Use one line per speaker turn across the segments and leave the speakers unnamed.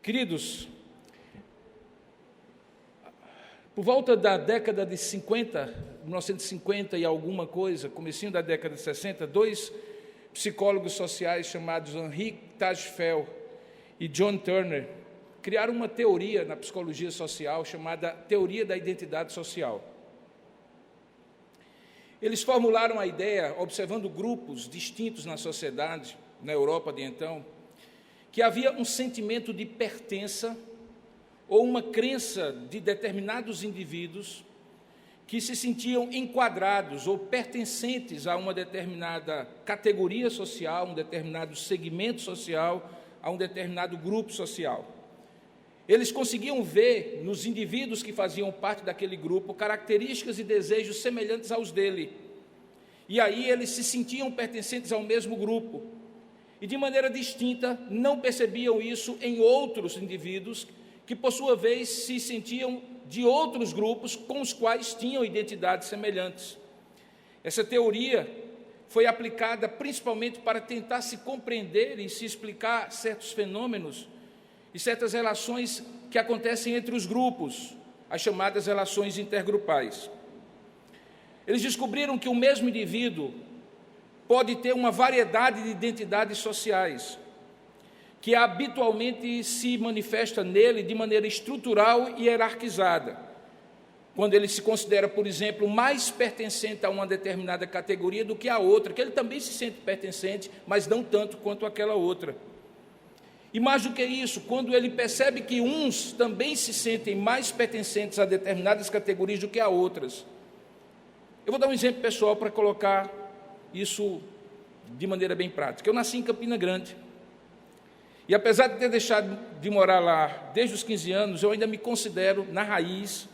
Queridos, por volta da década de 50, 1950 e alguma coisa, comecinho da década de 60, dois psicólogos sociais chamados Henri Tajfel e John Turner criaram uma teoria na psicologia social chamada teoria da identidade social. Eles formularam a ideia, observando grupos distintos na sociedade, na Europa de então, que havia um sentimento de pertença ou uma crença de determinados indivíduos que se sentiam enquadrados ou pertencentes a uma determinada categoria social, um determinado segmento social, a um determinado grupo social. Eles conseguiam ver nos indivíduos que faziam parte daquele grupo características e desejos semelhantes aos dele. E aí eles se sentiam pertencentes ao mesmo grupo. E, de maneira distinta, não percebiam isso em outros indivíduos que, por sua vez, se sentiam de outros grupos com os quais tinham identidades semelhantes. Essa teoria foi aplicada principalmente para tentar se compreender e se explicar certos fenômenos e certas relações que acontecem entre os grupos, as chamadas relações intergrupais. Eles descobriram que o mesmo indivíduo pode ter uma variedade de identidades sociais, que habitualmente se manifesta nele de maneira estrutural e hierarquizada, quando ele se considera, por exemplo, mais pertencente a uma determinada categoria do que a outra, que ele também se sente pertencente, mas não tanto quanto aquela outra. E mais do que isso, quando ele percebe que uns também se sentem mais pertencentes a determinadas categorias do que a outras. Eu vou dar um exemplo pessoal para colocar isso de maneira bem prática. Eu nasci em Campina Grande. E apesar de ter deixado de morar lá desde os 15 anos, eu ainda me considero, na raiz,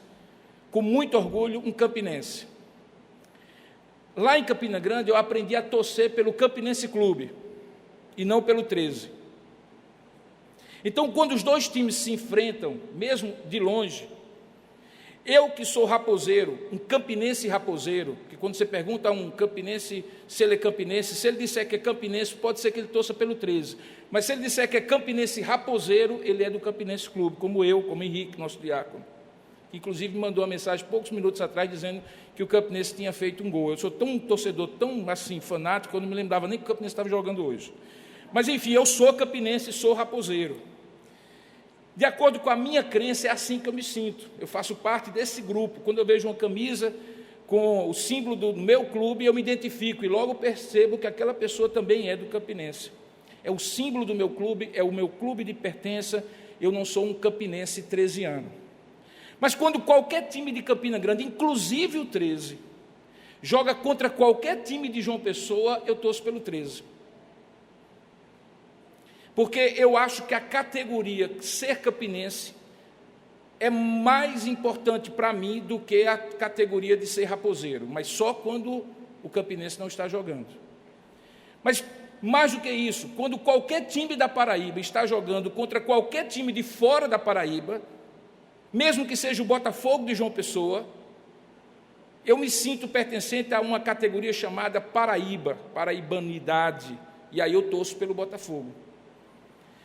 com muito orgulho, um campinense. Lá em Campina Grande, eu aprendi a torcer pelo Campinense Clube, e não pelo 13. Então, quando os dois times se enfrentam, mesmo de longe, eu que sou raposeiro, um campinense raposeiro, que quando você pergunta a um campinense se ele é campinense, se ele disser que é campinense, pode ser que ele torça pelo 13. Mas se ele disser que é campinense raposeiro, ele é do Campinense Clube, como eu, como Henrique, nosso diácono. Inclusive me mandou uma mensagem poucos minutos atrás dizendo que o Campinense tinha feito um gol. Eu sou tão torcedor, tão assim, fanático, que eu não me lembrava nem que o Campinense estava jogando hoje. Mas enfim, eu sou campinense e sou raposeiro. De acordo com a minha crença, é assim que eu me sinto. Eu faço parte desse grupo. Quando eu vejo uma camisa com o símbolo do meu clube, eu me identifico e logo percebo que aquela pessoa também é do Campinense. É o símbolo do meu clube, é o meu clube de pertença. Eu não sou um campinense 13ano. Mas quando qualquer time de Campina Grande, inclusive o 13, joga contra qualquer time de João Pessoa, eu torço pelo 13. Porque eu acho que a categoria ser campinense é mais importante para mim do que a categoria de ser raposeiro, mas só quando o campinense não está jogando. Mas, mais do que isso, quando qualquer time da Paraíba está jogando contra qualquer time de fora da Paraíba, mesmo que seja o Botafogo de João Pessoa, eu me sinto pertencente a uma categoria chamada Paraíba, paraibanidade, e aí eu torço pelo Botafogo.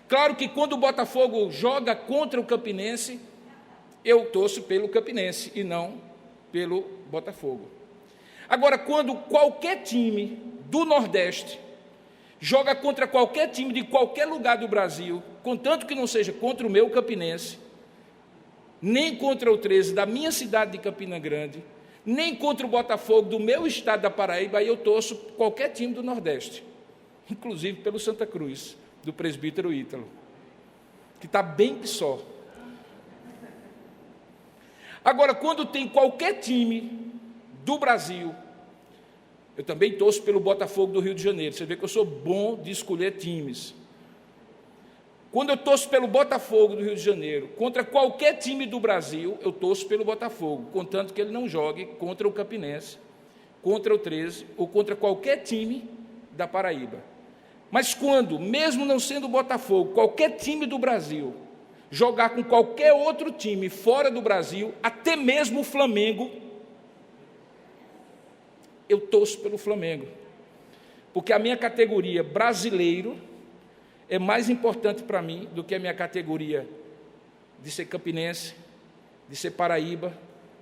Claro que quando o Botafogo joga contra o Campinense, eu torço pelo Campinense e não pelo Botafogo. Agora, quando qualquer time do Nordeste joga contra qualquer time de qualquer lugar do Brasil, contanto que não seja contra o meu Campinense, nem contra o 13 da minha cidade de Campina Grande, nem contra o Botafogo do meu estado da Paraíba, aí eu torço qualquer time do Nordeste, inclusive pelo Santa Cruz, do presbítero Ítalo, que está bem que só. Agora, quando tem qualquer time do Brasil, eu também torço pelo Botafogo do Rio de Janeiro. Você vê que eu sou bom de escolher times. Quando eu torço pelo Botafogo do Rio de Janeiro, contra qualquer time do Brasil, eu torço pelo Botafogo, contanto que ele não jogue contra o Campinense, contra o 13 ou contra qualquer time da Paraíba. Mas quando, mesmo não sendo o Botafogo, qualquer time do Brasil, jogar com qualquer outro time fora do Brasil, até mesmo o Flamengo, eu torço pelo Flamengo. Porque a minha categoria brasileiro é mais importante para mim do que a minha categoria de ser campinense, de ser paraíba,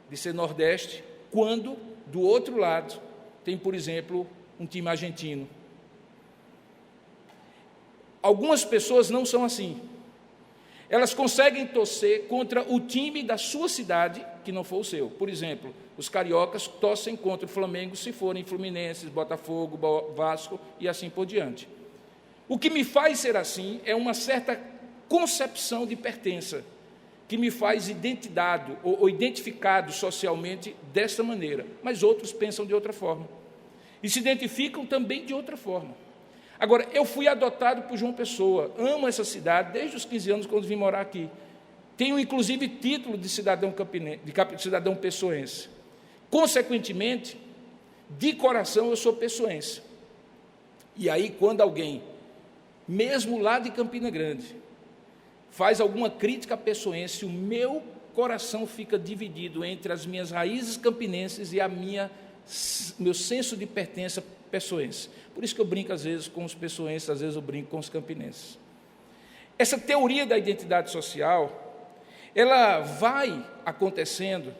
de ser nordeste, quando, do outro lado, tem, por exemplo, um time argentino. Algumas pessoas não são assim. Elas conseguem torcer contra o time da sua cidade, que não for o seu. Por exemplo, os cariocas torcem contra o Flamengo se forem Fluminense, Botafogo, Vasco e assim por diante. O que me faz ser assim é uma certa concepção de pertença, que me faz identidade ou identificado socialmente dessa maneira, mas outros pensam de outra forma e se identificam também de outra forma. Agora, eu fui adotado por João Pessoa, amo essa cidade desde os 15 anos, quando vim morar aqui. Tenho, inclusive, título de cidadão pessoense. Consequentemente, de coração, eu sou pessoense. E aí, quando alguém, mesmo lá de Campina Grande, faz alguma crítica pessoense, o meu coração fica dividido entre as minhas raízes campinenses e meu senso de pertença pessoense. Por isso que eu brinco às vezes com os pessoenses, às vezes eu brinco com os campinenses. Essa teoria da identidade social, ela vai acontecendo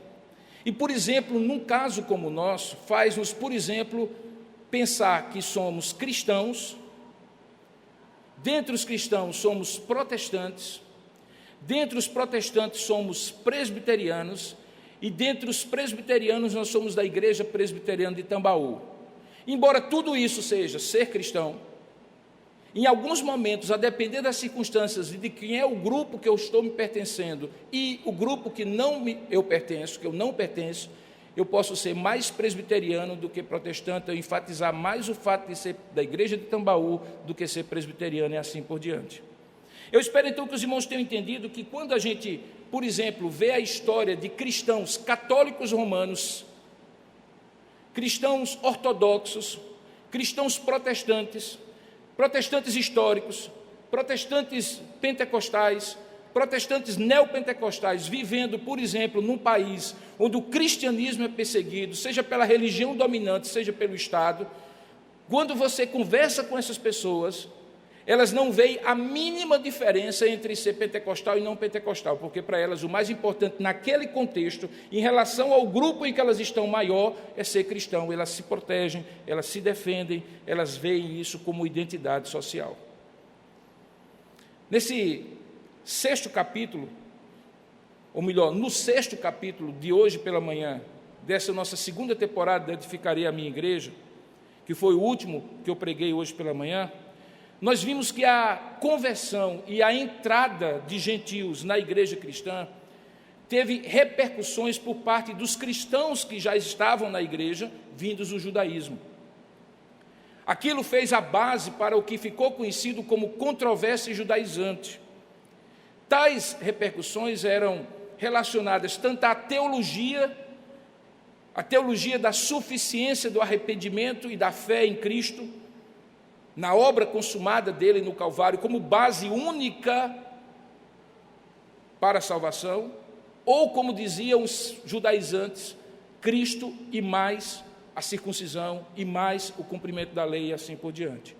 e, por exemplo, num caso como o nosso, faz-nos, por exemplo, pensar que somos cristãos, dentre os cristãos somos protestantes, dentre os protestantes somos presbiterianos e dentre os presbiterianos nós somos da Igreja Presbiteriana de Tambaú. Embora tudo isso seja ser cristão, em alguns momentos, a depender das circunstâncias e de quem é o grupo que eu estou me pertencendo e o grupo que eu não pertenço, eu posso ser mais presbiteriano do que protestante, eu enfatizar mais o fato de ser da Igreja de Tambaú do que ser presbiteriano e assim por diante. Eu espero então que os irmãos tenham entendido que quando a gente, por exemplo, vê a história de cristãos católicos romanos, cristãos ortodoxos, cristãos protestantes, protestantes históricos, protestantes pentecostais, protestantes neopentecostais, vivendo, por exemplo, num país onde o cristianismo é perseguido, seja pela religião dominante, seja pelo Estado, quando você conversa com essas pessoas, elas não veem a mínima diferença entre ser pentecostal e não pentecostal, porque para elas o mais importante naquele contexto, em relação ao grupo em que elas estão maior, é ser cristão. Elas se protegem, elas se defendem, elas veem isso como identidade social. Nesse sexto capítulo, ou melhor, no sexto capítulo de hoje pela manhã, dessa nossa segunda temporada de Edificarei a Minha Igreja, que foi o último que eu preguei hoje pela manhã, nós vimos que a conversão e a entrada de gentios na igreja cristã teve repercussões por parte dos cristãos que já estavam na igreja, vindos do judaísmo. Aquilo fez a base para o que ficou conhecido como controvérsia judaizante. Tais repercussões eram relacionadas tanto à teologia da suficiência do arrependimento e da fé em Cristo, na obra consumada dele no Calvário, como base única para a salvação, ou, como diziam os judaizantes, Cristo e mais a circuncisão e mais o cumprimento da lei e assim por diante.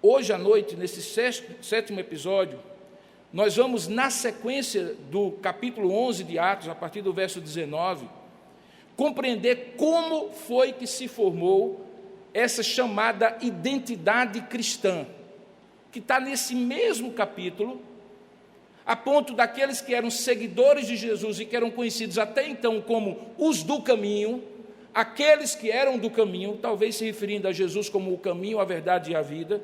Hoje à noite, nesse sétimo episódio, nós vamos, na sequência do capítulo 11 de Atos, a partir do verso 19, compreender como foi que se formou essa chamada identidade cristã, que está nesse mesmo capítulo, a ponto daqueles que eram seguidores de Jesus e que eram conhecidos até então como os do caminho, aqueles que eram do caminho, talvez se referindo a Jesus como o caminho, a verdade e a vida,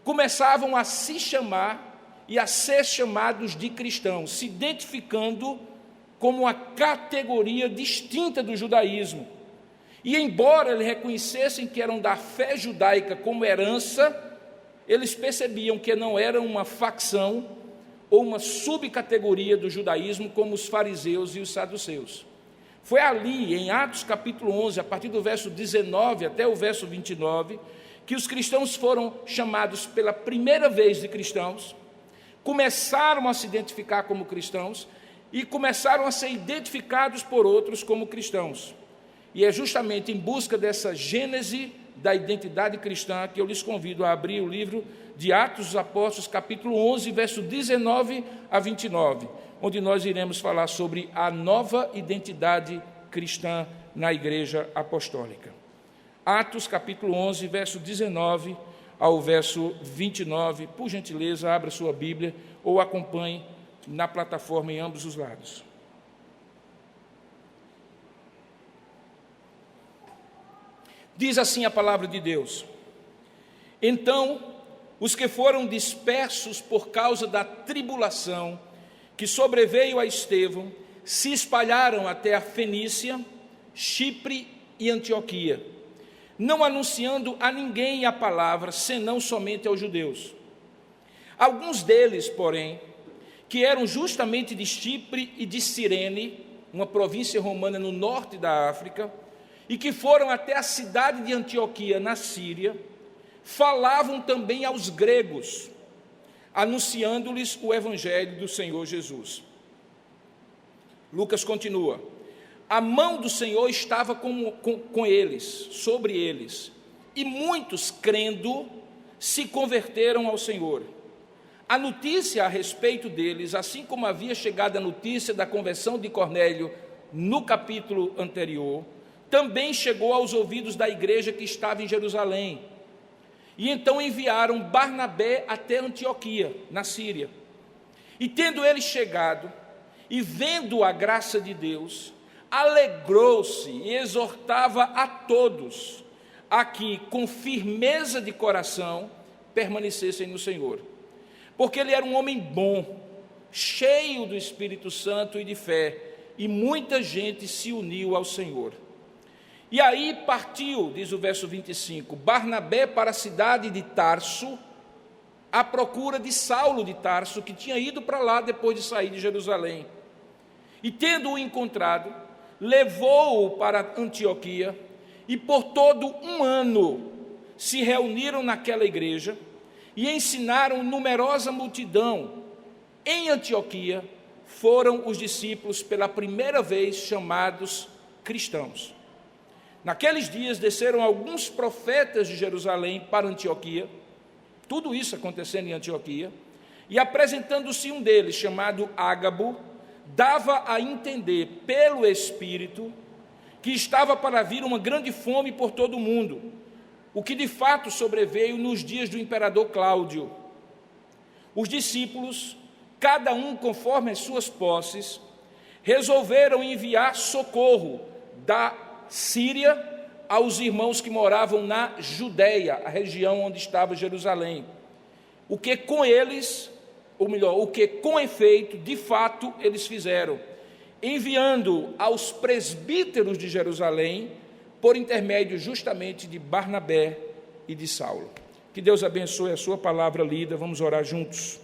começavam a se chamar e a ser chamados de cristãos, se identificando como uma categoria distinta do judaísmo. E embora eles reconhecessem que eram da fé judaica como herança, eles percebiam que não era uma facção ou uma subcategoria do judaísmo como os fariseus e os saduceus. Foi ali, em Atos capítulo 11, a partir do verso 19 até o verso 29, que os cristãos foram chamados pela primeira vez de cristãos, começaram a se identificar como cristãos e começaram a ser identificados por outros como cristãos. E é justamente em busca dessa gênese da identidade cristã, que eu lhes convido a abrir o livro de Atos dos Apóstolos, capítulo 11, verso 19 a 29, onde nós iremos falar sobre a nova identidade cristã na Igreja Apostólica. Atos, capítulo 11, verso 19 ao verso 29. Por gentileza, abra sua Bíblia ou acompanhe na plataforma em ambos os lados. Diz assim a palavra de Deus: Então, os que foram dispersos por causa da tribulação que sobreveio a Estevão, se espalharam até a Fenícia, Chipre e Antioquia, não anunciando a ninguém a palavra, senão somente aos judeus. Alguns deles, porém, que eram justamente de Chipre e de Cirene, uma província romana no norte da África, e que foram até a cidade de Antioquia, na Síria, falavam também aos gregos, anunciando-lhes o evangelho do Senhor Jesus. Lucas continua: a mão do Senhor estava com eles, sobre eles, e muitos, crendo, se converteram ao Senhor. A notícia a respeito deles, assim como havia chegado a notícia da conversão de Cornélio no capítulo anterior, também chegou aos ouvidos da igreja que estava em Jerusalém. E então enviaram Barnabé até Antioquia, na Síria. E tendo ele chegado, e vendo a graça de Deus, alegrou-se e exortava a todos a que, com firmeza de coração, permanecessem no Senhor. Porque ele era um homem bom, cheio do Espírito Santo e de fé, e muita gente se uniu ao Senhor. E aí partiu, diz o verso 25, Barnabé para a cidade de Tarso, à procura de Saulo de Tarso, que tinha ido para lá depois de sair de Jerusalém. E tendo-o encontrado, levou-o para Antioquia, e por todo um ano se reuniram naquela igreja, e ensinaram numerosa multidão. Em Antioquia foram os discípulos pela primeira vez chamados cristãos. Naqueles dias desceram alguns profetas de Jerusalém para Antioquia, tudo isso acontecendo em Antioquia, e apresentando-se um deles, chamado Ágabo, dava a entender pelo Espírito que estava para vir uma grande fome por todo o mundo, o que de fato sobreveio nos dias do imperador Cláudio. Os discípulos, cada um conforme as suas posses, resolveram enviar socorro da Síria aos irmãos que moravam na Judéia, a região onde estava Jerusalém. O que com eles, ou melhor, o que com efeito, de fato, eles fizeram, enviando aos presbíteros de Jerusalém, por intermédio justamente de Barnabé e de Saulo. Que Deus abençoe a sua palavra lida, vamos orar juntos.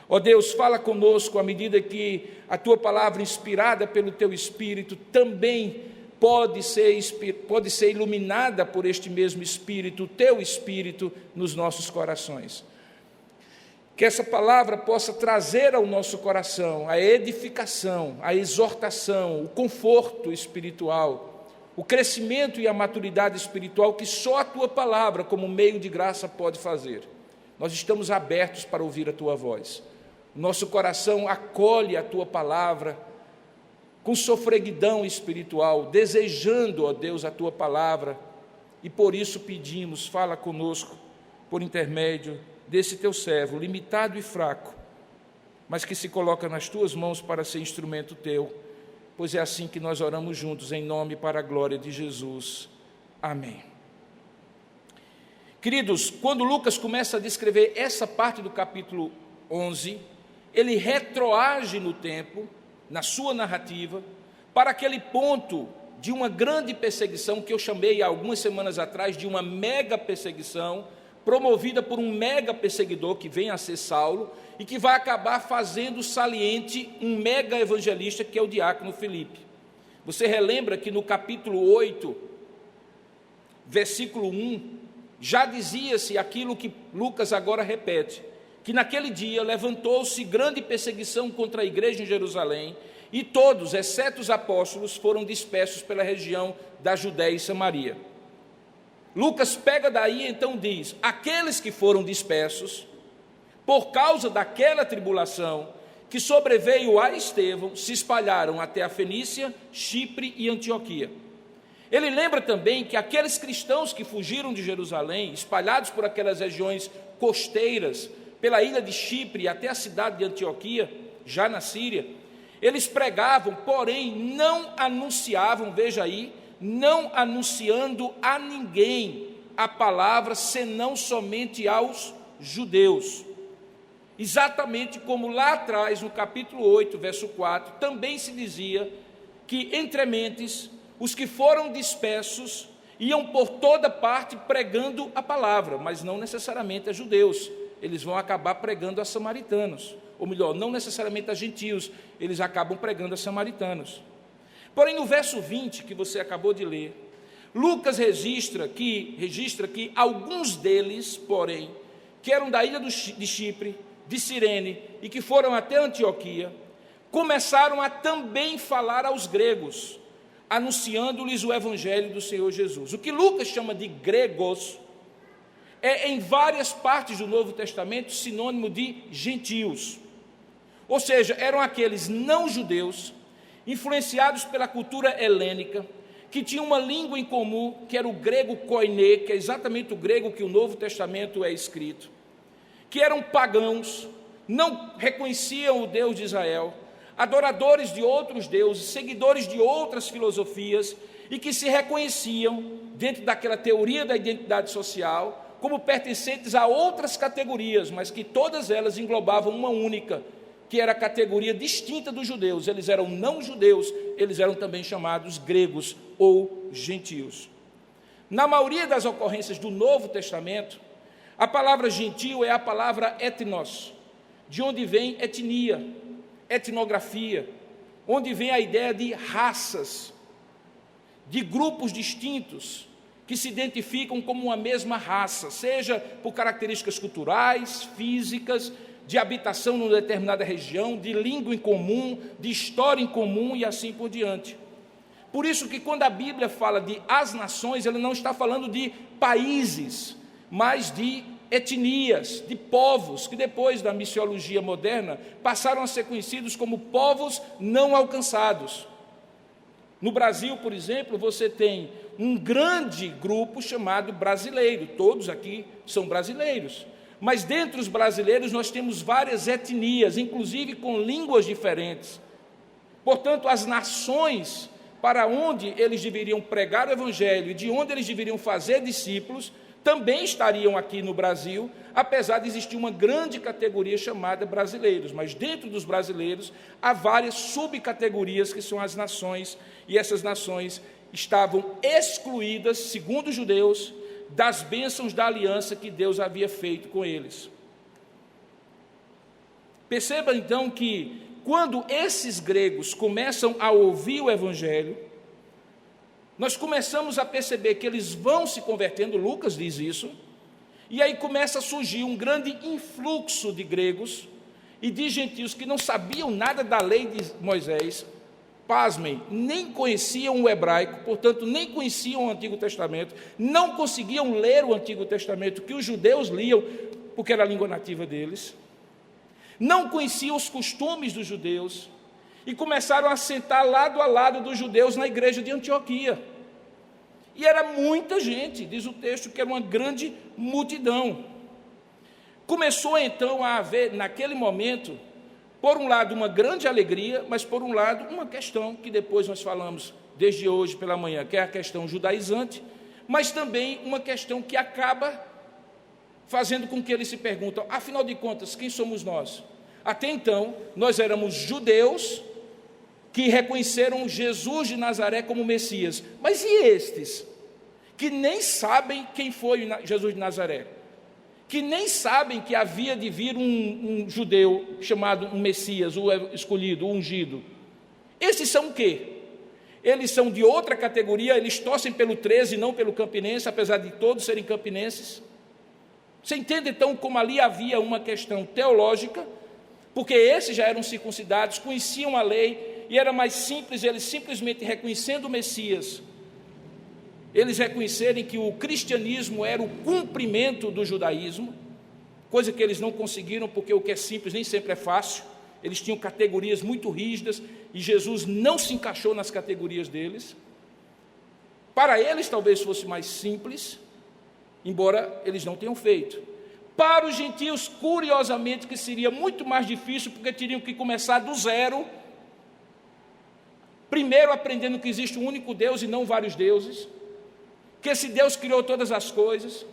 Ó Deus, fala conosco à medida que a tua palavra, inspirada pelo teu Espírito, também pode ser iluminada por este mesmo Espírito, o teu Espírito, nos nossos corações. Que essa palavra possa trazer ao nosso coração a edificação, a exortação, o conforto espiritual, o crescimento e a maturidade espiritual que só a tua palavra, como meio de graça, pode fazer. Nós estamos abertos para ouvir a tua voz. Nosso coração acolhe a tua palavra com sofreguidão espiritual, desejando, ó Deus, a tua palavra, e por isso pedimos, fala conosco, por intermédio desse teu servo, limitado e fraco, mas que se coloca nas tuas mãos para ser instrumento teu, pois é assim que nós oramos juntos, em nome e para a glória de Jesus. Amém. Queridos, quando Lucas começa a descrever essa parte do capítulo 11, ele retroage no tempo, na sua narrativa, para aquele ponto de uma grande perseguição que eu chamei há algumas semanas atrás de uma mega perseguição, promovida por um mega perseguidor que vem a ser Saulo e que vai acabar fazendo saliente um mega evangelista que é o diácono Filipe. Você relembra que no capítulo 8, versículo 1, já dizia-se aquilo que Lucas agora repete, que naquele dia levantou-se grande perseguição contra a igreja em Jerusalém, e todos, exceto os apóstolos, foram dispersos pela região da Judéia e Samaria. Lucas pega daí e então diz: aqueles que foram dispersos, por causa daquela tribulação que sobreveio a Estevão, se espalharam até a Fenícia, Chipre e Antioquia. Ele lembra também que aqueles cristãos que fugiram de Jerusalém, espalhados por aquelas regiões costeiras, pela ilha de Chipre até a cidade de Antioquia, já na Síria, eles pregavam, porém não anunciavam, veja aí, não anunciando a ninguém a palavra, senão somente aos judeus. Exatamente como lá atrás, no capítulo 8, verso 4, também se dizia que entre mentes, os que foram dispersos iam por toda parte pregando a palavra, mas não necessariamente a judeus, eles vão acabar pregando a samaritanos, ou melhor, não necessariamente a gentios, eles acabam pregando a samaritanos. Porém, no verso 20, que você acabou de ler, Lucas registra que alguns deles, porém, que eram da ilha de Chipre, de Cirene, e que foram até Antioquia, começaram a também falar aos gregos, anunciando-lhes o evangelho do Senhor Jesus. O que Lucas chama de gregos é, em várias partes do Novo Testamento, sinônimo de gentios. Ou seja, eram aqueles não-judeus, influenciados pela cultura helênica, que tinham uma língua em comum, que era o grego koiné, que é exatamente o grego que o Novo Testamento é escrito, que eram pagãos, não reconheciam o Deus de Israel, adoradores de outros deuses, seguidores de outras filosofias, e que se reconheciam, dentro daquela teoria da identidade social, como pertencentes a outras categorias, mas que todas elas englobavam uma única, que era a categoria distinta dos judeus. Eles eram não-judeus, eles eram também chamados gregos ou gentios. Na maioria das ocorrências do Novo Testamento, a palavra gentio é a palavra etnos, de onde vem etnia, etnografia, onde vem a ideia de raças, de grupos distintos que se identificam como uma mesma raça, seja por características culturais, físicas, de habitação numa determinada região, de língua em comum, de história em comum e assim por diante. Por isso que quando a Bíblia fala de as nações, ela não está falando de países, mas de etnias, de povos, que depois da missiologia moderna passaram a ser conhecidos como povos não alcançados. No Brasil, por exemplo, você tem um grande grupo chamado brasileiro, todos aqui são brasileiros, mas dentre os brasileiros nós temos várias etnias, inclusive com línguas diferentes. Portanto, as nações para onde eles deveriam pregar o Evangelho e de onde eles deveriam fazer discípulos, também estariam aqui no Brasil, apesar de existir uma grande categoria chamada brasileiros. Mas dentro dos brasileiros há várias subcategorias que são as nações, e essas nações estavam excluídas, segundo os judeus, das bênçãos da aliança que Deus havia feito com eles. Perceba então que quando esses gregos começam a ouvir o Evangelho, nós começamos a perceber que eles vão se convertendo, Lucas diz isso, e aí começa a surgir um grande influxo de gregos e de gentios que não sabiam nada da lei de Moisés, pasmem, nem conheciam o hebraico, portanto, nem conheciam o Antigo Testamento, não conseguiam ler o Antigo Testamento, que os judeus liam, porque era a língua nativa deles, não conheciam os costumes dos judeus, e começaram a sentar lado a lado dos judeus na igreja de Antioquia. E era muita gente, diz o texto, que era uma grande multidão. Começou então a haver, naquele momento, por um lado uma grande alegria, mas por um lado uma questão que depois nós falamos desde hoje pela manhã, que é a questão judaizante, mas também uma questão que acaba fazendo com que eles se perguntam, afinal de contas, quem somos nós? Até então, nós éramos judeus que reconheceram Jesus de Nazaré como Messias. Mas e estes, que nem sabem quem foi Jesus de Nazaré? Que nem sabem que havia de vir um judeu chamado um Messias, o escolhido, o ungido. Esses são o quê? Eles são de outra categoria, eles torcem pelo 13 e não pelo Campinense, apesar de todos serem campinenses. Você entende então como ali havia uma questão teológica, porque esses já eram circuncidados, conheciam a lei, e era mais simples eles simplesmente reconhecendo o Messias eles reconhecerem que o cristianismo era o cumprimento do judaísmo, coisa que eles não conseguiram, porque o que é simples nem sempre é fácil. Eles tinham categorias muito rígidas e Jesus não se encaixou nas categorias deles. Para eles talvez fosse mais simples, embora eles não tenham feito. Para os gentios, curiosamente, que seria muito mais difícil, porque teriam que começar do zero, primeiro aprendendo que existe um único Deus e não vários deuses, que esse Deus criou todas as coisas,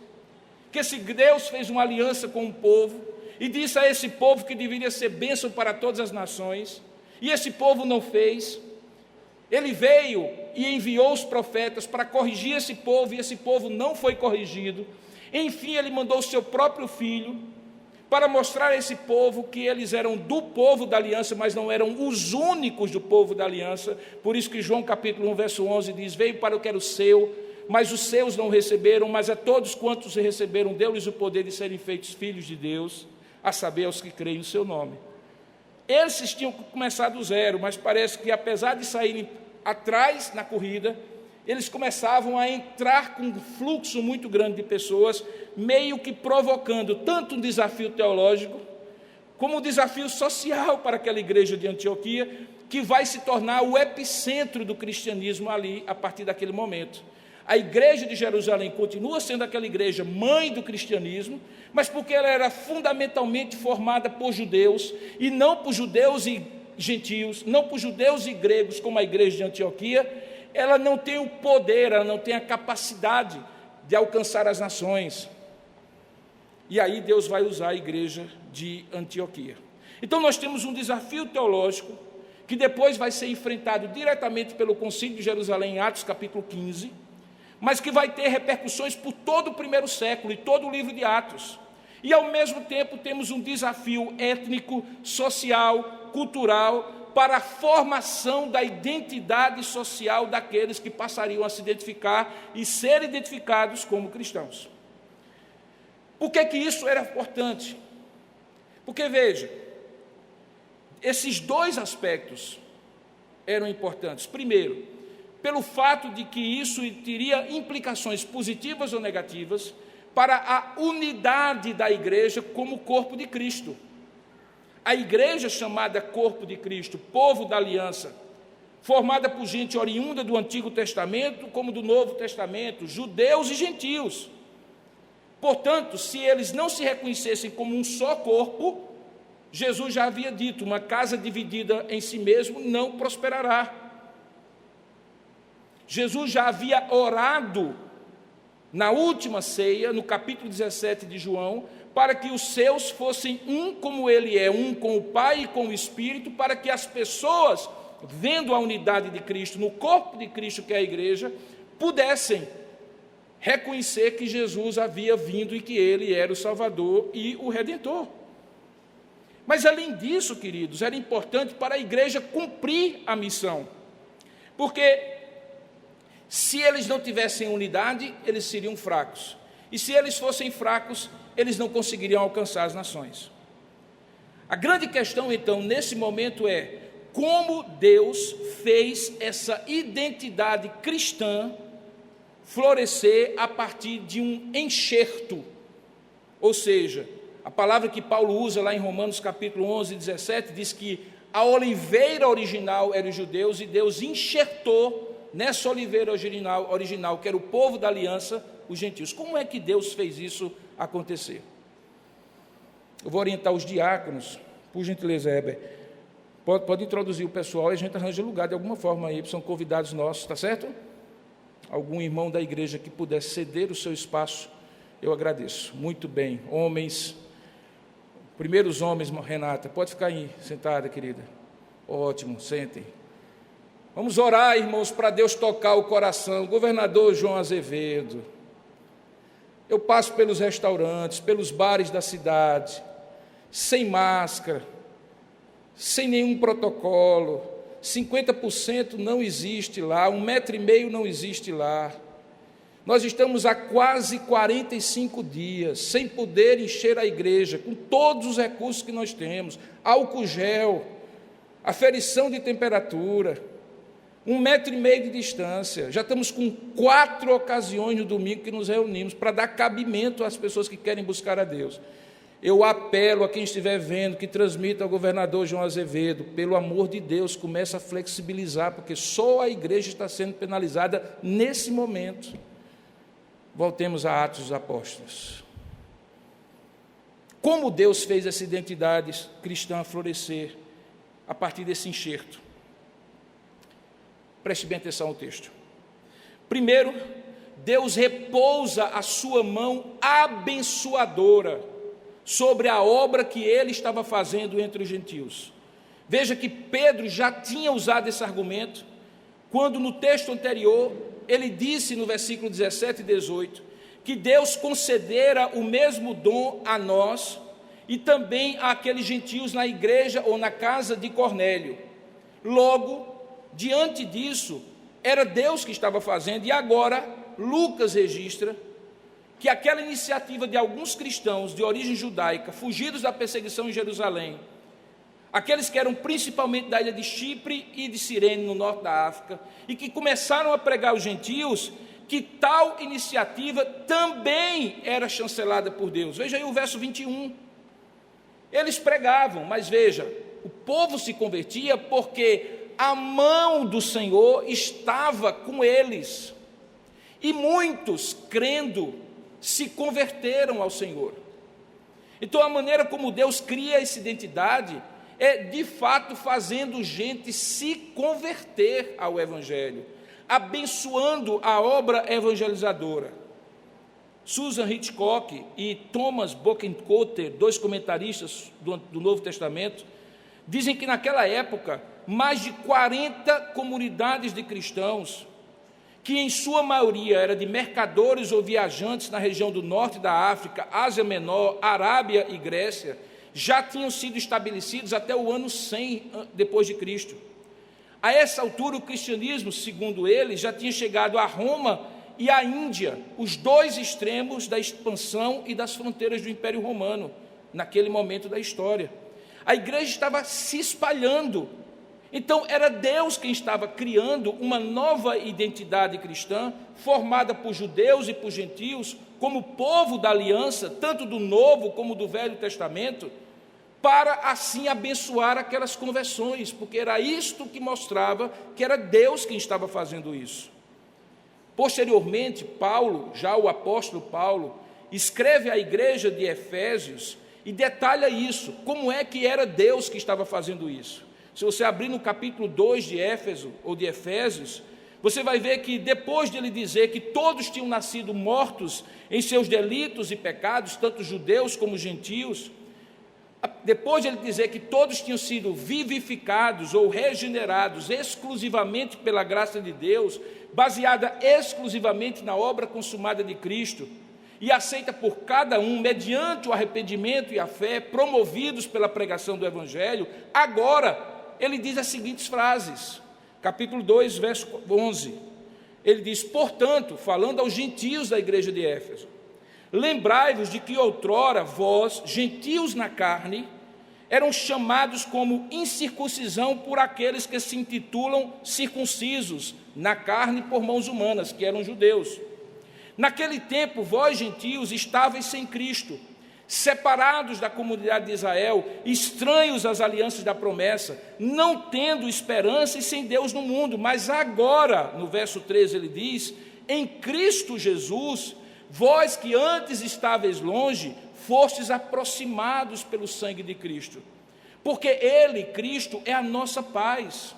que esse Deus fez uma aliança com o povo, e disse a esse povo que deveria ser bênção para todas as nações, e esse povo não fez. Ele veio e enviou os profetas para corrigir esse povo, e esse povo não foi corrigido. Enfim, ele mandou o seu próprio filho para mostrar a esse povo que eles eram do povo da aliança, mas não eram os únicos do povo da aliança. Por isso que João capítulo 1, verso 11 diz: veio para o que era o seu, mas os seus não receberam, mas a todos quantos receberam, deu-lhes o poder de serem feitos filhos de Deus, a saber, aos que creem no seu nome. Eles tinham que começar do zero, mas parece que, apesar de saírem atrás na corrida, eles começavam a entrar com um fluxo muito grande de pessoas, meio que provocando tanto um desafio teológico, como um desafio social para aquela igreja de Antioquia, que vai se tornar o epicentro do cristianismo ali, a partir daquele momento. A igreja de Jerusalém continua sendo aquela igreja mãe do cristianismo, mas porque ela era fundamentalmente formada por judeus, e não por judeus e gentios, não por judeus e gregos, como a igreja de Antioquia, ela não tem o poder, ela não tem a capacidade de alcançar as nações. E aí Deus vai usar a igreja de Antioquia. Então nós temos um desafio teológico, que depois vai ser enfrentado diretamente pelo Concílio de Jerusalém, em Atos capítulo 15, mas que vai ter repercussões por todo o primeiro século e todo o livro de Atos. E ao mesmo tempo temos um desafio étnico, social, cultural, para a formação da identidade social daqueles que passariam a se identificar e ser identificados como cristãos. Por que isso era importante? Porque, veja, esses dois aspectos eram importantes. Primeiro, pelo fato de que isso teria implicações positivas ou negativas para a unidade da igreja como corpo de Cristo. A igreja chamada corpo de Cristo, povo da aliança, formada por gente oriunda do Antigo Testamento como do Novo Testamento, judeus e gentios. Portanto, se eles não se reconhecessem como um só corpo, Jesus já havia dito: uma casa dividida em si mesmo não prosperará. Jesus já havia orado na última ceia, no capítulo 17 de João, para que os seus fossem um como ele é, um com o Pai e com o Espírito, para que as pessoas, vendo a unidade de Cristo, no corpo de Cristo que é a igreja, pudessem reconhecer que Jesus havia vindo e que ele era o Salvador e o Redentor. Mas além disso, queridos, era importante para a igreja cumprir a missão, porque se eles não tivessem unidade, eles seriam fracos, e se eles fossem fracos, eles não conseguiriam alcançar as nações. A grande questão, então, nesse momento é como Deus fez essa identidade cristã florescer a partir de um enxerto, ou seja, a palavra que Paulo usa lá em Romanos capítulo 11, 17, diz que a oliveira original era os judeus, e Deus enxertou nessa oliveira original, que era o povo da aliança, os gentios. Como é que Deus fez isso acontecer? Eu vou orientar os diáconos, por gentileza, Heber. Pode introduzir o pessoal e a gente arranja lugar de alguma forma aí, são convidados nossos, está certo? Algum irmão da igreja que puder ceder o seu espaço, eu agradeço. Muito bem, homens, primeiros homens, Renata, pode ficar aí sentada, querida. Ótimo, sentem. Vamos orar, irmãos, para Deus tocar o coração. Governador João Azevedo, eu passo pelos restaurantes, pelos bares da cidade, sem máscara, sem nenhum protocolo, 50% não existe lá, 1,5 metro não existe lá. Nós estamos há quase 45 dias, sem poder encher a igreja, com todos os recursos que nós temos, álcool gel, aferição de temperatura. 1,5 metro de distância. Já estamos com 4 ocasiões no domingo que nos reunimos para dar cabimento às pessoas que querem buscar a Deus. Eu apelo a quem estiver vendo, que transmita ao governador João Azevedo, pelo amor de Deus, comece a flexibilizar, porque só a igreja está sendo penalizada nesse momento. Voltemos a Atos dos Apóstolos. Como Deus fez essa identidade cristã florescer a partir desse enxerto? Preste bem atenção ao texto. Primeiro, Deus repousa a sua mão abençoadora sobre a obra que ele estava fazendo entre os gentios. Veja que Pedro já tinha usado esse argumento, quando no texto anterior, ele disse no versículo 17 e 18, que Deus concedera o mesmo dom a nós e também àqueles gentios na igreja ou na casa de Cornélio. Logo, diante disso, era Deus que estava fazendo, e agora Lucas registra que aquela iniciativa de alguns cristãos de origem judaica, fugidos da perseguição em Jerusalém, aqueles que eram principalmente da ilha de Chipre e de Cirene, no norte da África, e que começaram a pregar aos gentios, que tal iniciativa também era chancelada por Deus. Veja aí o verso 21. Eles pregavam, mas veja, o povo se convertia porque a mão do Senhor estava com eles. E muitos, crendo, se converteram ao Senhor. Então, a maneira como Deus cria essa identidade é, de fato, fazendo gente se converter ao Evangelho, abençoando a obra evangelizadora. Susan Hitchcock e Thomas Bokenkotter, 2 comentaristas do Novo Testamento, dizem que naquela época, mais de 40 comunidades de cristãos, que em sua maioria era de mercadores ou viajantes na região do norte da África, Ásia Menor, Arábia e Grécia, já tinham sido estabelecidos até o ano 100 depois de Cristo. A essa altura, o cristianismo, segundo eles, já tinha chegado a Roma e a Índia, os 2 extremos da expansão e das fronteiras do Império Romano, naquele momento da história. A igreja estava se espalhando. Então, era Deus quem estava criando uma nova identidade cristã, formada por judeus e por gentios, como povo da aliança, tanto do Novo como do Velho Testamento, para assim abençoar aquelas conversões, porque era isto que mostrava que era Deus quem estava fazendo isso. Posteriormente, Paulo, já o apóstolo Paulo, escreve à igreja de Efésios e detalha isso, como é que era Deus que estava fazendo isso. Se você abrir no capítulo 2 de Éfeso, ou de Efésios, você vai ver que depois de ele dizer que todos tinham nascido mortos em seus delitos e pecados, tanto judeus como gentios, depois de ele dizer que todos tinham sido vivificados ou regenerados exclusivamente pela graça de Deus, baseada exclusivamente na obra consumada de Cristo, e aceita por cada um, mediante o arrependimento e a fé, promovidos pela pregação do Evangelho, agora ele diz as seguintes frases, capítulo 2, verso 11, ele diz: portanto, falando aos gentios da igreja de Éfeso, lembrai-vos de que outrora vós, gentios na carne, eram chamados como incircuncisão por aqueles que se intitulam circuncisos na carne por mãos humanas, que eram judeus. Naquele tempo, vós, gentios, estáveis sem Cristo, separados da comunidade de Israel, estranhos às alianças da promessa, não tendo esperança e sem Deus no mundo. Mas agora, no verso 13, ele diz: em Cristo Jesus, vós que antes estáveis longe, fostes aproximados pelo sangue de Cristo. Porque Ele, Cristo, é a nossa paz,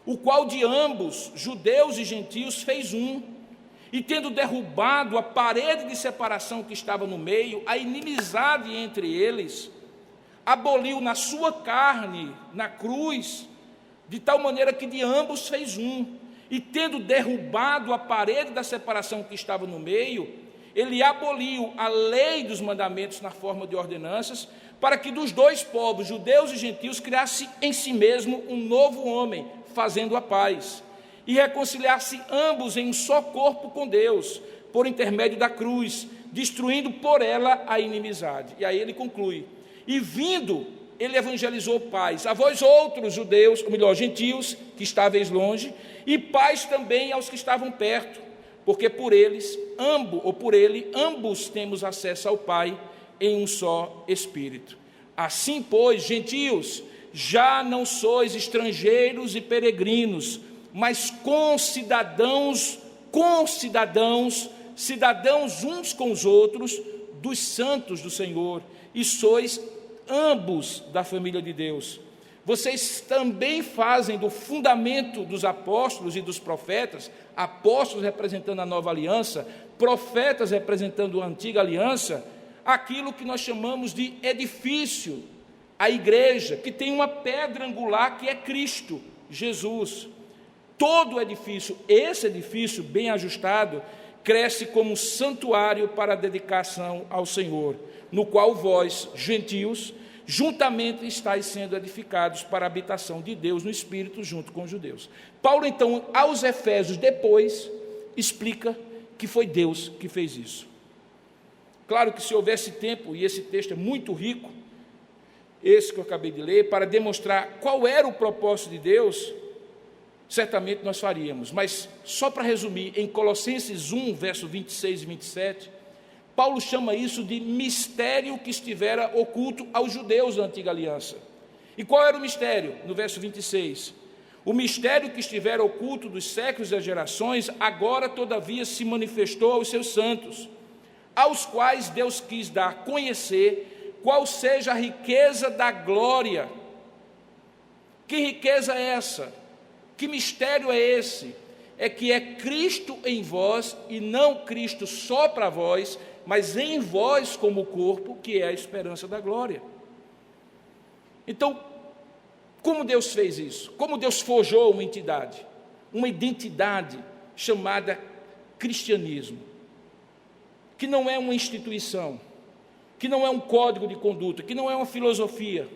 o qual de ambos, judeus e gentios, fez um. E tendo derrubado a parede de separação que estava no meio, a inimizade entre eles, aboliu na sua carne, na cruz, de tal maneira que de ambos fez um. E tendo derrubado a parede da separação que estava no meio, ele aboliu a lei dos mandamentos na forma de ordenanças, para que dos 2 povos, judeus e gentios, criasse em si mesmo um novo homem, fazendo a paz, e reconciliar-se ambos em um só corpo com Deus, por intermédio da cruz, destruindo por ela a inimizade. E aí ele conclui: e vindo ele evangelizou pais, a vós outros judeus, ou melhor, gentios, que estáveis longe, e pais também aos que estavam perto, porque por ele, ambos temos acesso ao Pai em um só Espírito. Assim, pois, gentios, já não sois estrangeiros e peregrinos, mas concidadãos uns com os outros, dos santos do Senhor, e sois ambos da família de Deus. Vocês também fazem do fundamento dos apóstolos e dos profetas, apóstolos representando a nova aliança, profetas representando a antiga aliança, aquilo que nós chamamos de edifício, a igreja, que tem uma pedra angular que é Cristo, Jesus. Todo edifício, esse edifício bem ajustado, cresce como santuário para a dedicação ao Senhor, no qual vós, gentios, juntamente estáis sendo edificados para a habitação de Deus no Espírito, junto com os judeus. Paulo, então, aos Efésios, depois, explica que foi Deus que fez isso. Claro que se houvesse tempo, e esse texto é muito rico, esse que eu acabei de ler, para demonstrar qual era o propósito de Deus, certamente nós faríamos. Mas, só para resumir, em Colossenses 1, verso 26 e 27, Paulo chama isso de mistério que estivera oculto aos judeus da antiga aliança. E qual era o mistério? No verso 26. O mistério que estivera oculto dos séculos e das gerações, agora todavia se manifestou aos seus santos, aos quais Deus quis dar a conhecer qual seja a riqueza da glória. Que riqueza é essa? Que mistério é esse? É que é Cristo em vós, e não Cristo só para vós, mas em vós como corpo, que é a esperança da glória. Então, como Deus fez isso? Como Deus forjou uma entidade? Uma identidade chamada cristianismo, que não é uma instituição, que não é um código de conduta, que não é uma filosofia,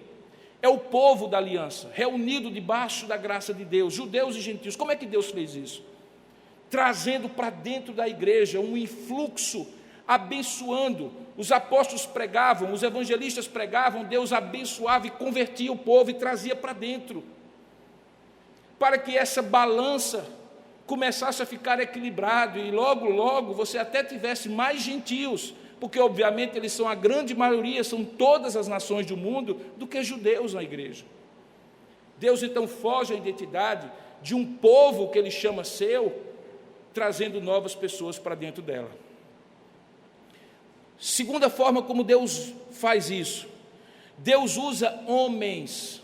é o povo da aliança, reunido debaixo da graça de Deus, judeus e gentios. Como é que Deus fez isso? Trazendo para dentro da igreja um influxo, abençoando. Os apóstolos pregavam, os evangelistas pregavam, Deus abençoava e convertia o povo e trazia para dentro, para que essa balança começasse a ficar equilibrado, e logo, logo, você até tivesse mais gentios, porque obviamente eles são a grande maioria, são todas as nações do mundo, do que judeus na igreja. Deus então foge à identidade de um povo que ele chama seu, trazendo novas pessoas para dentro dela. Segunda forma como Deus faz isso, Deus usa homens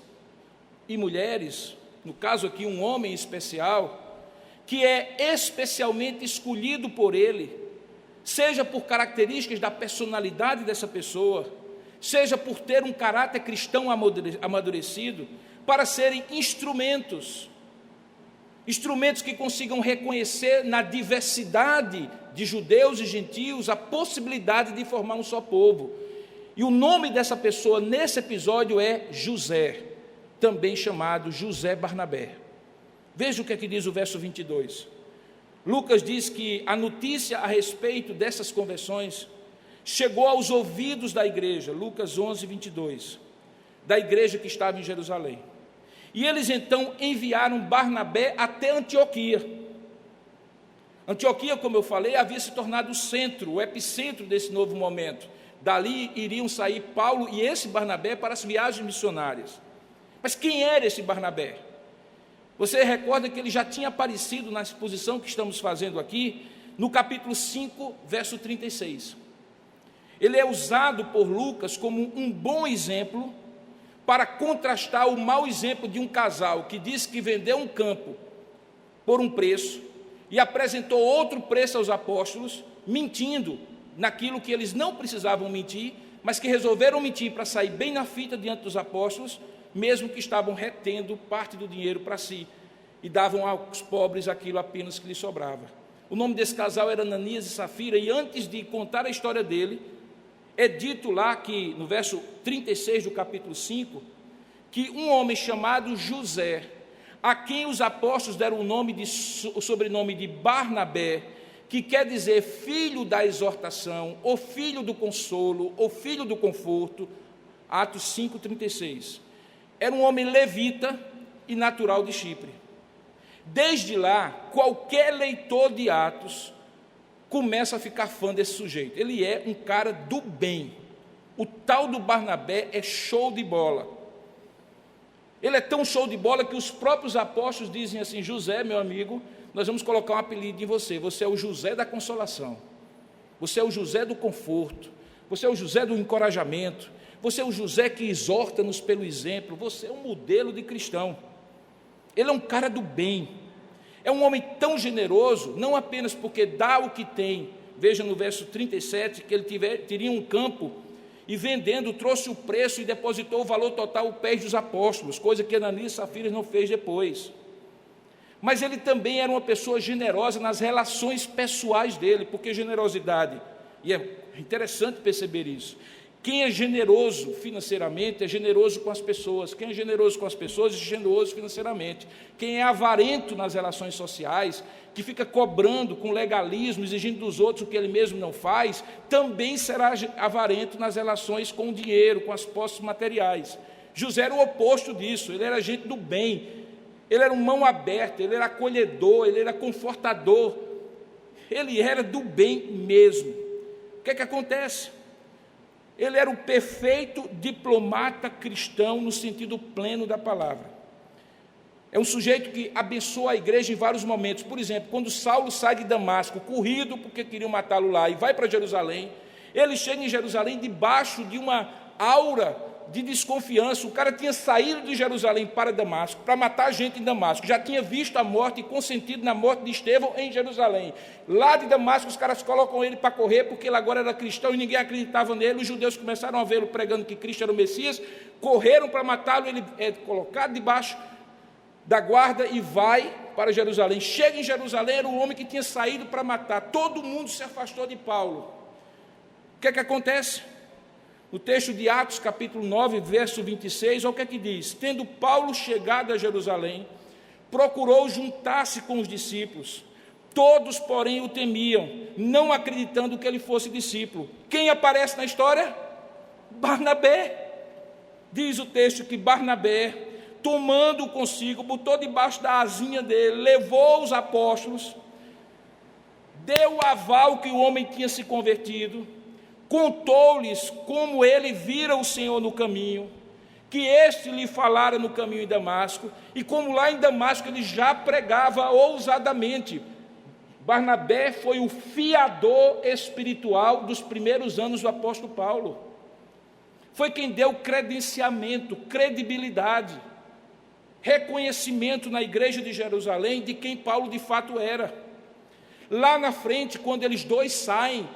e mulheres, no caso aqui um homem especial, que é especialmente escolhido por ele, seja por características da personalidade dessa pessoa, seja por ter um caráter cristão amadurecido, para serem instrumentos que consigam reconhecer na diversidade de judeus e gentios a possibilidade de formar um só povo. E o nome dessa pessoa nesse episódio é José, também chamado José Barnabé. Veja o que é que diz o verso 22. Lucas diz que a notícia a respeito dessas conversões chegou aos ouvidos da igreja, Lucas 11, 22, da igreja que estava em Jerusalém. E eles então enviaram Barnabé até Antioquia. Antioquia, como eu falei, havia se tornado o centro, o epicentro desse novo momento. Dali iriam sair Paulo e esse Barnabé para as viagens missionárias. Mas quem era esse Barnabé? Você recorda que ele já tinha aparecido na exposição que estamos fazendo aqui, no capítulo 5, verso 36. Ele é usado por Lucas como um bom exemplo para contrastar o mau exemplo de um casal que disse que vendeu um campo por um preço e apresentou outro preço aos apóstolos, mentindo naquilo que eles não precisavam mentir, mas que resolveram mentir para sair bem na fita diante dos apóstolos, mesmo que estavam retendo parte do dinheiro para si, e davam aos pobres aquilo apenas que lhes sobrava. O nome desse casal era Ananias e Safira, e antes de contar a história dele, é dito lá que, no verso 36 do capítulo 5, que um homem chamado José, a quem os apóstolos deram o sobrenome de Barnabé, que quer dizer filho da exortação, ou filho do consolo, ou filho do conforto, Atos 5,36. Era um homem levita e natural de Chipre. Desde lá, qualquer leitor de Atos começa a ficar fã desse sujeito. Ele é um cara do bem. O tal do Barnabé é show de bola. Ele é tão show de bola que os próprios apóstolos dizem assim: José, meu amigo, nós vamos colocar um apelido em você. Você é o José da consolação. Você é o José do conforto. Você é o José do encorajamento. Você é o José que exorta-nos pelo exemplo. Você é um modelo de cristão. Ele é um cara do bem. É um homem tão generoso, não apenas porque dá o que tem. Veja no verso 37, que ele teria um campo e vendendo, trouxe o preço e depositou o valor total aos pés dos apóstolos, coisa que Ananias e Safira não fez depois. Mas ele também era uma pessoa generosa nas relações pessoais dele, porque generosidade, e é interessante perceber isso, quem é generoso financeiramente é generoso com as pessoas. Quem é generoso com as pessoas é generoso financeiramente. Quem é avarento nas relações sociais, que fica cobrando com legalismo, exigindo dos outros o que ele mesmo não faz, também será avarento nas relações com o dinheiro, com as posses materiais. José era o oposto disso, ele era gente do bem, ele era um mão aberta, ele era acolhedor, ele era confortador, ele era do bem mesmo. O que é que acontece? Ele era o perfeito diplomata cristão no sentido pleno da palavra. É um sujeito que abençoa a igreja em vários momentos. Por exemplo, quando Saulo sai de Damasco, corrido porque queriam matá-lo lá, e vai para Jerusalém, ele chega em Jerusalém debaixo de uma aura de desconfiança. O cara tinha saído de Jerusalém para Damasco, para matar gente em Damasco, já tinha visto a morte e consentido na morte de Estevão em Jerusalém. Lá de Damasco os caras colocam ele para correr, porque ele agora era cristão e ninguém acreditava nele. Os judeus começaram a vê-lo pregando que Cristo era o Messias, correram para matá-lo. Ele é colocado debaixo da guarda e vai para Jerusalém. Chega em Jerusalém, era o homem que tinha saído para matar. Todo mundo se afastou de Paulo. O que é que acontece? No texto de Atos, capítulo 9, verso 26, olha o que é que diz: tendo Paulo chegado a Jerusalém, procurou juntar-se com os discípulos. Todos, porém, o temiam, não acreditando que ele fosse discípulo. Quem aparece na história? Barnabé. Diz o texto que Barnabé, tomando-o consigo, botou debaixo da asinha dele, levou os apóstolos, deu o aval que o homem tinha se convertido, contou-lhes como ele vira o Senhor no caminho, que este lhe falara no caminho em Damasco, e como lá em Damasco ele já pregava ousadamente. Barnabé foi o fiador espiritual dos primeiros anos do apóstolo Paulo. Foi quem deu credenciamento, credibilidade, reconhecimento na igreja de Jerusalém de quem Paulo de fato era. Lá na frente, quando eles dois saem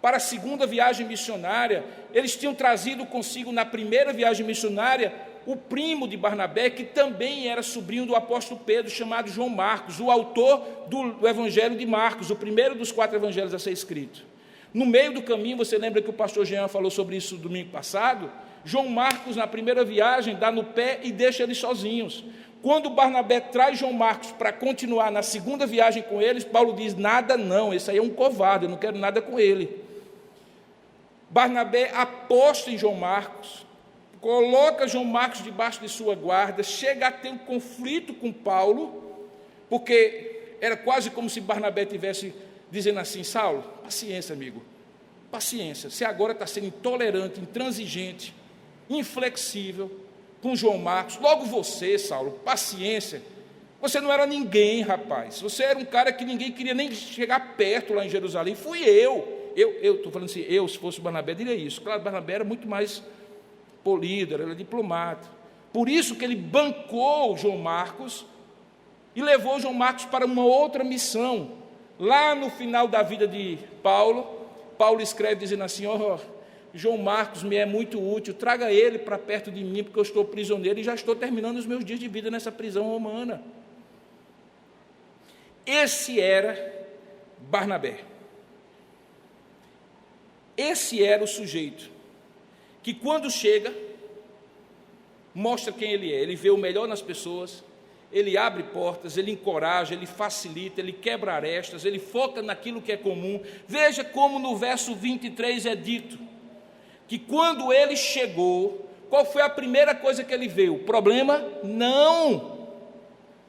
para a segunda viagem missionária, eles tinham trazido consigo na primeira viagem missionária o primo de Barnabé, que também era sobrinho do apóstolo Pedro, chamado João Marcos, o autor do Evangelho de Marcos, o primeiro dos 4 evangelhos a ser escrito. No meio do caminho, você lembra que o pastor Jean falou sobre isso domingo passado? João Marcos, na primeira viagem, dá no pé e deixa eles sozinhos. Quando Barnabé traz João Marcos para continuar na segunda viagem com eles, Paulo diz: nada não, esse aí é um covarde, eu não quero nada com ele. Barnabé aposta em João Marcos, coloca João Marcos debaixo de sua guarda, chega a ter um conflito com Paulo, porque era quase como se Barnabé estivesse dizendo assim: Saulo, paciência, amigo, paciência, você agora está sendo intolerante, intransigente, inflexível com João Marcos, logo você, Saulo, paciência, você não era ninguém, rapaz, você era um cara que ninguém queria nem chegar perto lá em Jerusalém, fui eu estou falando assim, se fosse Barnabé, diria isso. Claro, Barnabé era muito mais polido, era diplomata. Por isso que ele bancou João Marcos e levou João Marcos para uma outra missão. Lá no final da vida de Paulo escreve dizendo assim: João Marcos me é muito útil, traga ele para perto de mim, porque eu estou prisioneiro e já estou terminando os meus dias de vida nessa prisão romana. Esse era Barnabé. Esse era o sujeito que, quando chega, mostra quem ele é. Ele vê o melhor nas pessoas, ele abre portas, ele encoraja, ele facilita, ele quebra arestas, ele foca naquilo que é comum. Veja como no verso 23 é dito que quando ele chegou, qual foi a primeira coisa que ele viu? Problema? Não.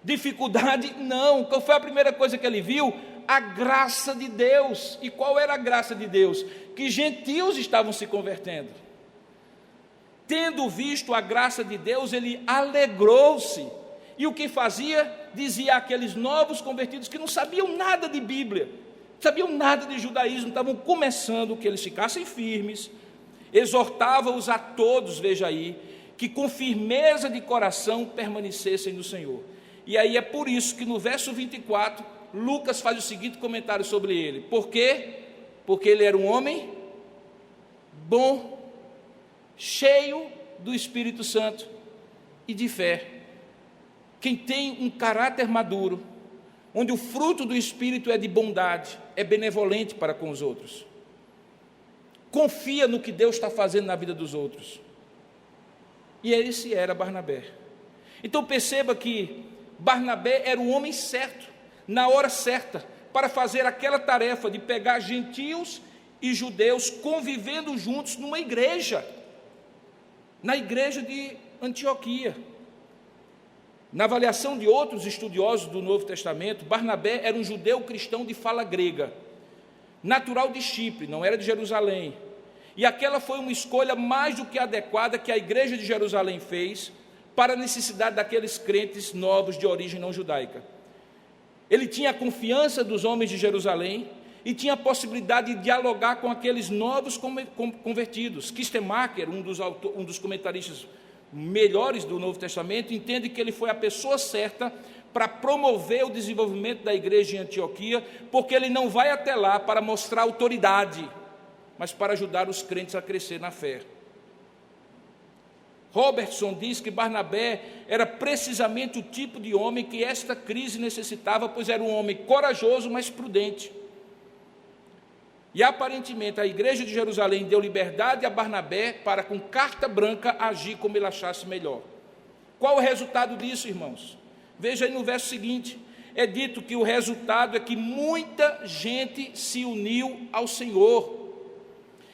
Dificuldade? Não. Qual foi a primeira coisa que ele viu? A graça de Deus. E qual era a graça de Deus? Que gentios estavam se convertendo. Tendo visto a graça de Deus, ele alegrou-se. E o que fazia? Dizia àqueles novos convertidos que não sabiam nada de Bíblia, não sabiam nada de judaísmo, estavam começando, que eles ficassem firmes, exortava-os a todos, veja aí, que com firmeza de coração permanecessem no Senhor. E aí é por isso que no verso 24, Lucas faz o seguinte comentário sobre ele. Por quê? Porque ele era um homem bom, cheio do Espírito Santo e de fé. Quem tem um caráter maduro, onde o fruto do Espírito é de bondade, é benevolente para com os outros, confia no que Deus está fazendo na vida dos outros. E esse era Barnabé. Então perceba que Barnabé era o homem certo, na hora certa, para fazer aquela tarefa de pegar gentios e judeus convivendo juntos numa igreja, na igreja de Antioquia. Na avaliação de outros estudiosos do Novo Testamento, Barnabé era um judeu cristão de fala grega, natural de Chipre, não era de Jerusalém. E aquela foi uma escolha mais do que adequada que a igreja de Jerusalém fez para a necessidade daqueles crentes novos de origem não judaica. Ele tinha a confiança dos homens de Jerusalém e tinha a possibilidade de dialogar com aqueles novos convertidos. Kistemacher, um dos comentaristas melhores do Novo Testamento, entende que ele foi a pessoa certa para promover o desenvolvimento da igreja em Antioquia, porque ele não vai até lá para mostrar autoridade, mas para ajudar os crentes a crescer na fé. Robertson diz que Barnabé era precisamente o tipo de homem que esta crise necessitava, pois era um homem corajoso, mas prudente. E aparentemente a igreja de Jerusalém deu liberdade a Barnabé para, com carta branca, agir como ele achasse melhor. Qual o resultado disso, irmãos? Veja aí no verso seguinte, é dito que o resultado é que muita gente se uniu ao Senhor.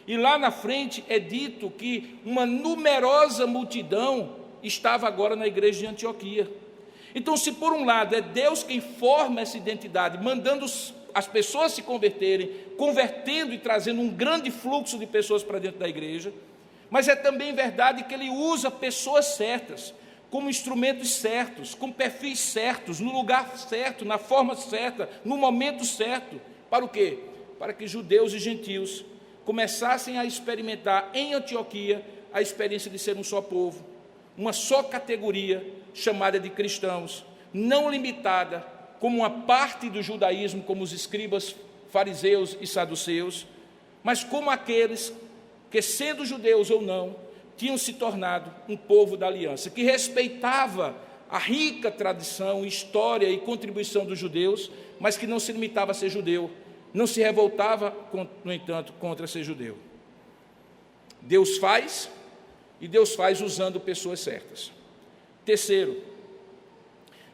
E lá na frente é dito que uma numerosa multidão estava agora na igreja de Antioquia. Então, se por um lado é Deus quem forma essa identidade, mandando as pessoas se converterem, convertendo e trazendo um grande fluxo de pessoas para dentro da igreja, mas é também verdade que Ele usa pessoas certas, como instrumentos certos, com perfis certos, no lugar certo, na forma certa, no momento certo. Para o quê? Para que judeus e gentios começassem a experimentar em Antioquia a experiência de ser um só povo, uma só categoria chamada de cristãos, não limitada como uma parte do judaísmo, como os escribas, fariseus e saduceus, mas como aqueles que, sendo judeus ou não, tinham se tornado um povo da aliança, que respeitava a rica tradição, história e contribuição dos judeus, mas que não se limitava a ser judeu, não se revoltava, no entanto, contra ser judeu. Deus faz, e Deus faz usando pessoas certas. Terceiro,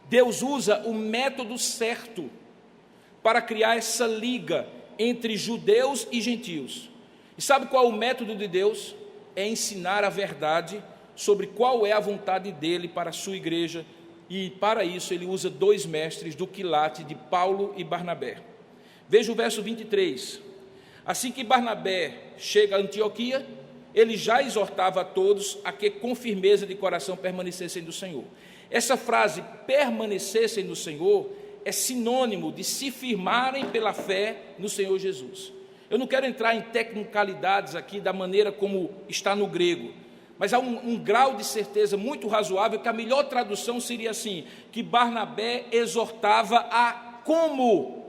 Deus usa o método certo para criar essa liga entre judeus e gentios. E sabe qual é o método de Deus? É ensinar a verdade sobre qual é a vontade dele para a sua igreja, e para isso ele usa dois mestres do quilate de Paulo e Barnabé. Veja o verso 23. Assim que Barnabé chega a Antioquia, ele já exortava a todos a que com firmeza de coração permanecessem no Senhor. Essa frase, permanecessem no Senhor, é sinônimo de se firmarem pela fé no Senhor Jesus. Eu não quero entrar em tecnicalidades aqui da maneira como está no grego, mas há um grau de certeza muito razoável que a melhor tradução seria assim, que Barnabé exortava a como,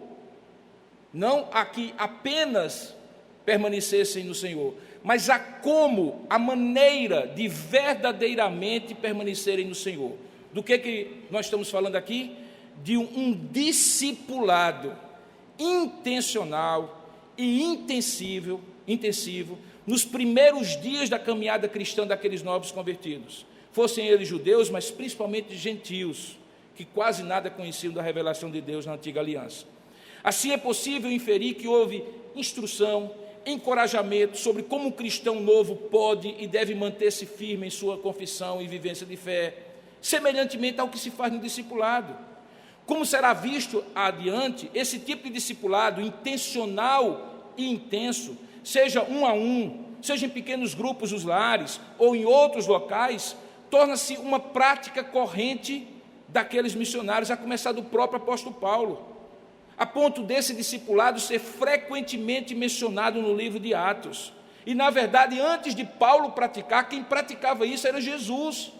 não a que apenas permanecessem no Senhor, mas a como, a maneira de verdadeiramente permanecerem no Senhor. Do que nós estamos falando aqui? De um discipulado intencional e intensivo nos primeiros dias da caminhada cristã daqueles novos convertidos, fossem eles judeus, mas principalmente gentios, que quase nada conheciam da revelação de Deus na antiga aliança. Assim é possível inferir que houve instrução, encorajamento sobre como um cristão novo pode e deve manter-se firme em sua confissão e vivência de fé, semelhantemente ao que se faz no discipulado. Como será visto adiante, esse tipo de discipulado intencional e intenso, seja um a um, seja em pequenos grupos nos lares ou em outros locais, torna-se uma prática corrente daqueles missionários, a começar do próprio apóstolo Paulo, a ponto desse discipulado ser frequentemente mencionado no livro de Atos. E, na verdade, antes de Paulo praticar, quem praticava isso era Jesus,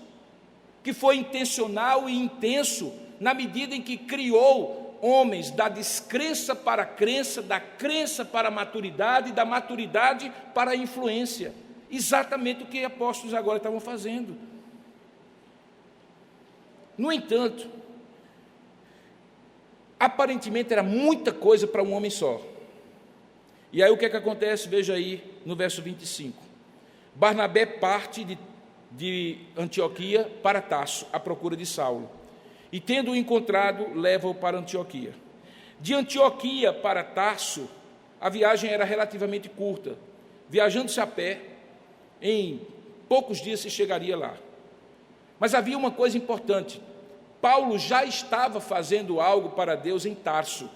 que foi intencional e intenso, na medida em que criou homens da descrença para a crença, da crença para a maturidade, da maturidade para a influência. Exatamente o que apóstolos agora estavam fazendo. No entanto, aparentemente era muita coisa para um homem só. E aí o que é que acontece? Veja aí no verso 25. Barnabé parte de Antioquia para Tarso, à procura de Saulo. E tendo-o encontrado, leva-o para Antioquia. De Antioquia para Tarso, a viagem era relativamente curta. Viajando-se a pé, em poucos dias se chegaria lá. Mas havia uma coisa importante. Paulo já estava fazendo algo para Deus em Tarso.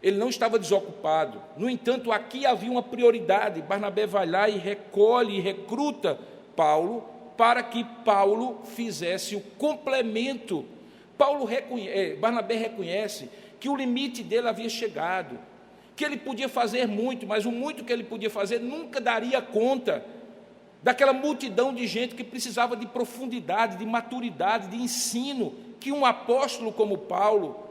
Ele não estava desocupado. No entanto, aqui havia uma prioridade. Barnabé vai lá e recolhe e recruta Paulo para que Paulo fizesse o complemento. Barnabé reconhece que o limite dele havia chegado, que ele podia fazer muito, mas o muito que ele podia fazer nunca daria conta daquela multidão de gente que precisava de profundidade, de maturidade, de ensino, que um apóstolo como Paulo,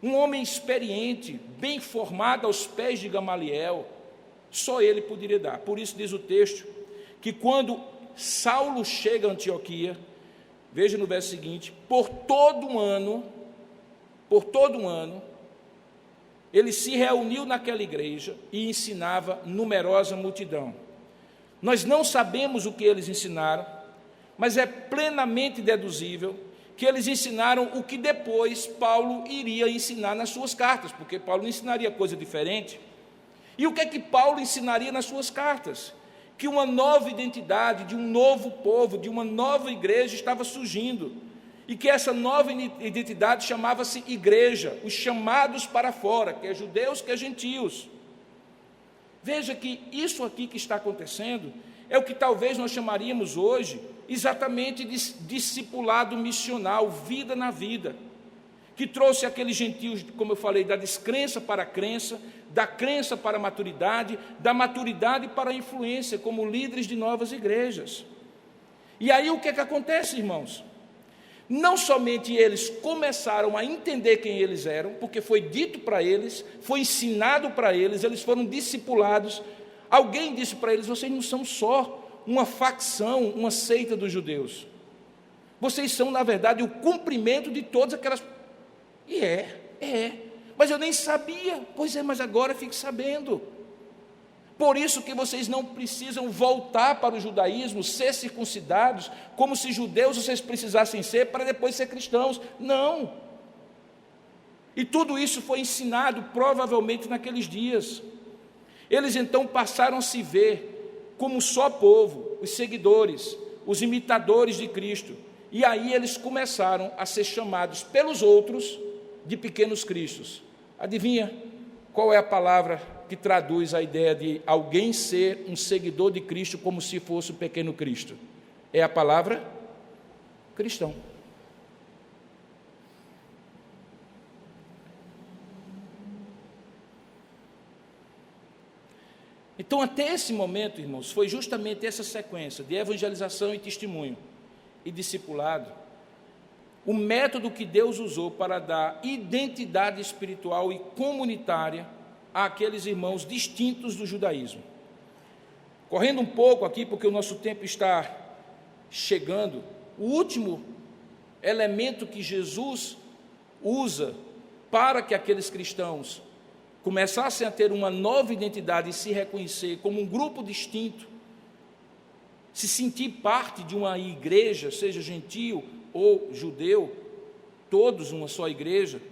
um homem experiente, bem formado aos pés de Gamaliel, só ele poderia dar. Por isso diz o texto, que quando Saulo chega a Antioquia, veja no verso seguinte, por todo um ano, ele se reuniu naquela igreja e ensinava numerosa multidão. Nós não sabemos o que eles ensinaram, mas é plenamente deduzível que eles ensinaram o que depois Paulo iria ensinar nas suas cartas, porque Paulo ensinaria coisa diferente. E o que é que Paulo ensinaria nas suas cartas? Que uma nova identidade, de um novo povo, de uma nova igreja estava surgindo, e que essa nova identidade chamava-se igreja, os chamados para fora, quer judeus, quer gentios. Veja que isso aqui que está acontecendo é o que talvez nós chamaríamos hoje exatamente de discipulado missional, vida na vida, que trouxe aqueles gentios, como eu falei, da descrença para a crença, da crença para a maturidade, da maturidade para a influência, como líderes de novas igrejas. E aí o que é que acontece, irmãos? Não somente eles começaram a entender quem eles eram, porque foi dito para eles, foi ensinado para eles, eles foram discipulados. Alguém disse para eles: vocês não são só uma facção, uma seita dos judeus. Vocês são, na verdade, o cumprimento de todas aquelas... E mas eu nem sabia. Pois é, mas agora fique sabendo. Por isso que vocês não precisam voltar para o judaísmo, ser circuncidados, como se judeus vocês precisassem ser para depois ser cristãos. Não. E tudo isso foi ensinado provavelmente naqueles dias. Eles então passaram a se ver como um só povo, os seguidores, os imitadores de Cristo. E aí eles começaram a ser chamados pelos outros de pequenos cristos. Adivinha qual é a palavra que traduz a ideia de alguém ser um seguidor de Cristo como se fosse o pequeno Cristo? É a palavra cristão. Então, até esse momento, irmãos, foi justamente essa sequência de evangelização e testemunho e discipulado, o método que Deus usou para dar identidade espiritual e comunitária àqueles irmãos distintos do judaísmo. Correndo um pouco aqui, porque o nosso tempo está chegando, o último elemento que Jesus usa para que aqueles cristãos começassem a ter uma nova identidade e se reconhecer como um grupo distinto, se sentir parte de uma igreja, seja gentio ou judeu, todos uma só igreja,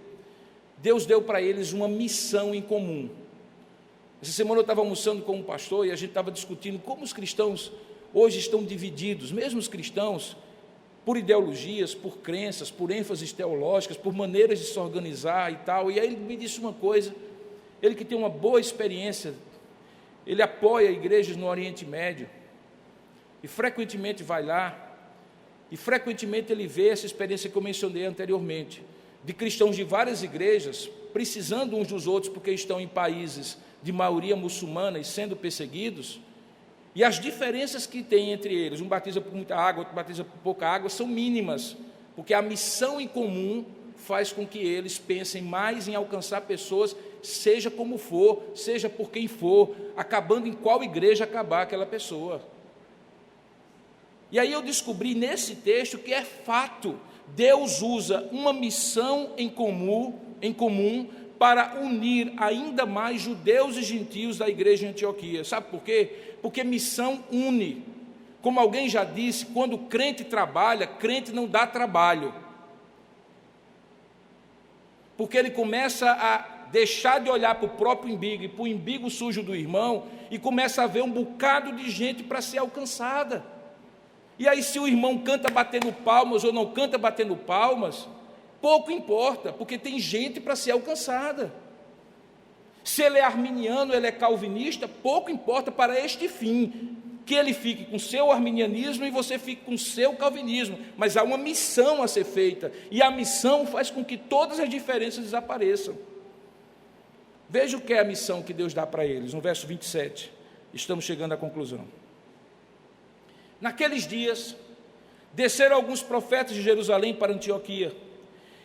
Deus deu para eles uma missão em comum. Essa semana eu estava almoçando com um pastor e a gente estava discutindo como os cristãos hoje estão divididos, mesmo os cristãos, por ideologias, por crenças, por ênfases teológicas, por maneiras de se organizar e tal. E aí ele me disse uma coisa, ele que tem uma boa experiência, ele apoia igrejas no Oriente Médio, e frequentemente vai lá, e frequentemente ele vê essa experiência que eu mencionei anteriormente, de cristãos de várias igrejas, precisando uns dos outros, porque estão em países de maioria muçulmana e sendo perseguidos, e as diferenças que tem entre eles, um batiza por muita água, outro batiza por pouca água, são mínimas, porque a missão em comum faz com que eles pensem mais em alcançar pessoas, seja como for, seja por quem for, acabando em qual igreja acabar aquela pessoa. E aí eu descobri nesse texto que é fato, Deus usa uma missão em comum para unir ainda mais judeus e gentios da igreja de Antioquia. Sabe por quê? Porque missão une. Como alguém já disse, quando o crente trabalha, crente não dá trabalho. Porque ele começa a deixar de olhar para o próprio umbigo e para o umbigo sujo do irmão e começa a ver um bocado de gente para ser alcançada. E aí, se o irmão canta batendo palmas ou não canta batendo palmas, pouco importa, porque tem gente para ser alcançada. Se ele é arminiano, ele é calvinista, pouco importa para este fim, que ele fique com seu arminianismo e você fique com seu calvinismo, mas há uma missão a ser feita, e a missão faz com que todas as diferenças desapareçam. Veja o que é a missão que Deus dá para eles, no verso 27, estamos chegando à conclusão. Naqueles dias, desceram alguns profetas de Jerusalém para Antioquia,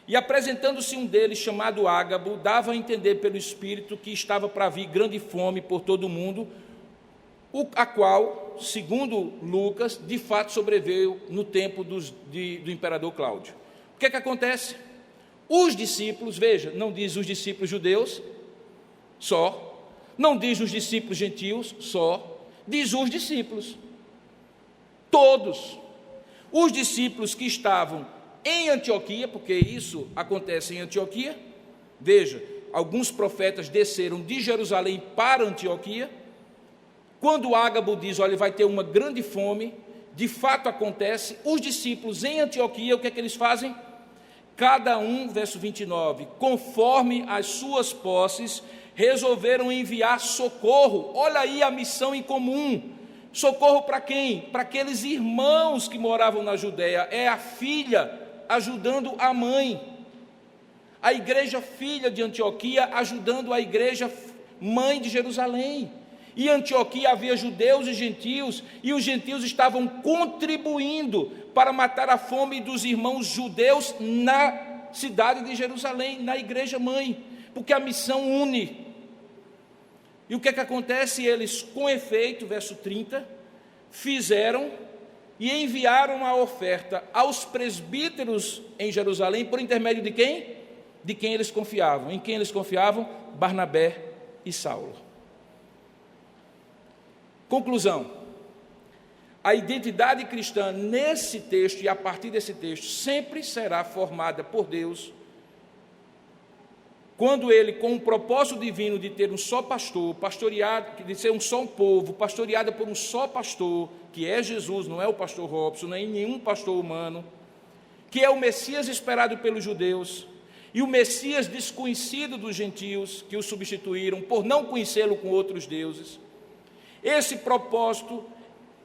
e apresentando-se um deles, chamado Ágabo, dava a entender pelo Espírito que estava para vir grande fome por todo o mundo, a qual, segundo Lucas, de fato sobreveio no tempo do imperador Cláudio. O que é que acontece? Os discípulos, veja, não diz os discípulos judeus só, não diz os discípulos gentios só, diz os discípulos. Todos os discípulos que estavam em Antioquia, porque isso acontece em Antioquia, veja, alguns profetas desceram de Jerusalém para Antioquia. Quando Ágabo diz, olha, vai ter uma grande fome, de fato acontece. Os discípulos em Antioquia, o que é que eles fazem? Cada um, verso 29, conforme as suas posses, resolveram enviar socorro. Olha aí a missão em comum. Socorro para quem? Para aqueles irmãos que moravam na Judéia. É a filha ajudando a mãe. A igreja filha de Antioquia ajudando a igreja mãe de Jerusalém. E em Antioquia havia judeus e gentios os gentios estavam contribuindo para matar a fome dos irmãos judeus na cidade de Jerusalém, na igreja mãe, porque a missão une. E o que é que acontece? Eles, com efeito, verso 30, fizeram e enviaram a oferta aos presbíteros em Jerusalém, por intermédio de quem? De quem eles confiavam. Em quem eles confiavam? Barnabé e Saulo. Conclusão: a identidade cristã nesse texto e a partir desse texto sempre será formada por Deus, quando ele, com um propósito divino de ter um só pastor, pastoreado, de ser um só povo, pastoreado por um só pastor, que é Jesus, não é o pastor Robson, nem nenhum pastor humano, que é o Messias esperado pelos judeus, e o Messias desconhecido dos gentios, que o substituíram por não conhecê-lo com outros deuses. Esse propósito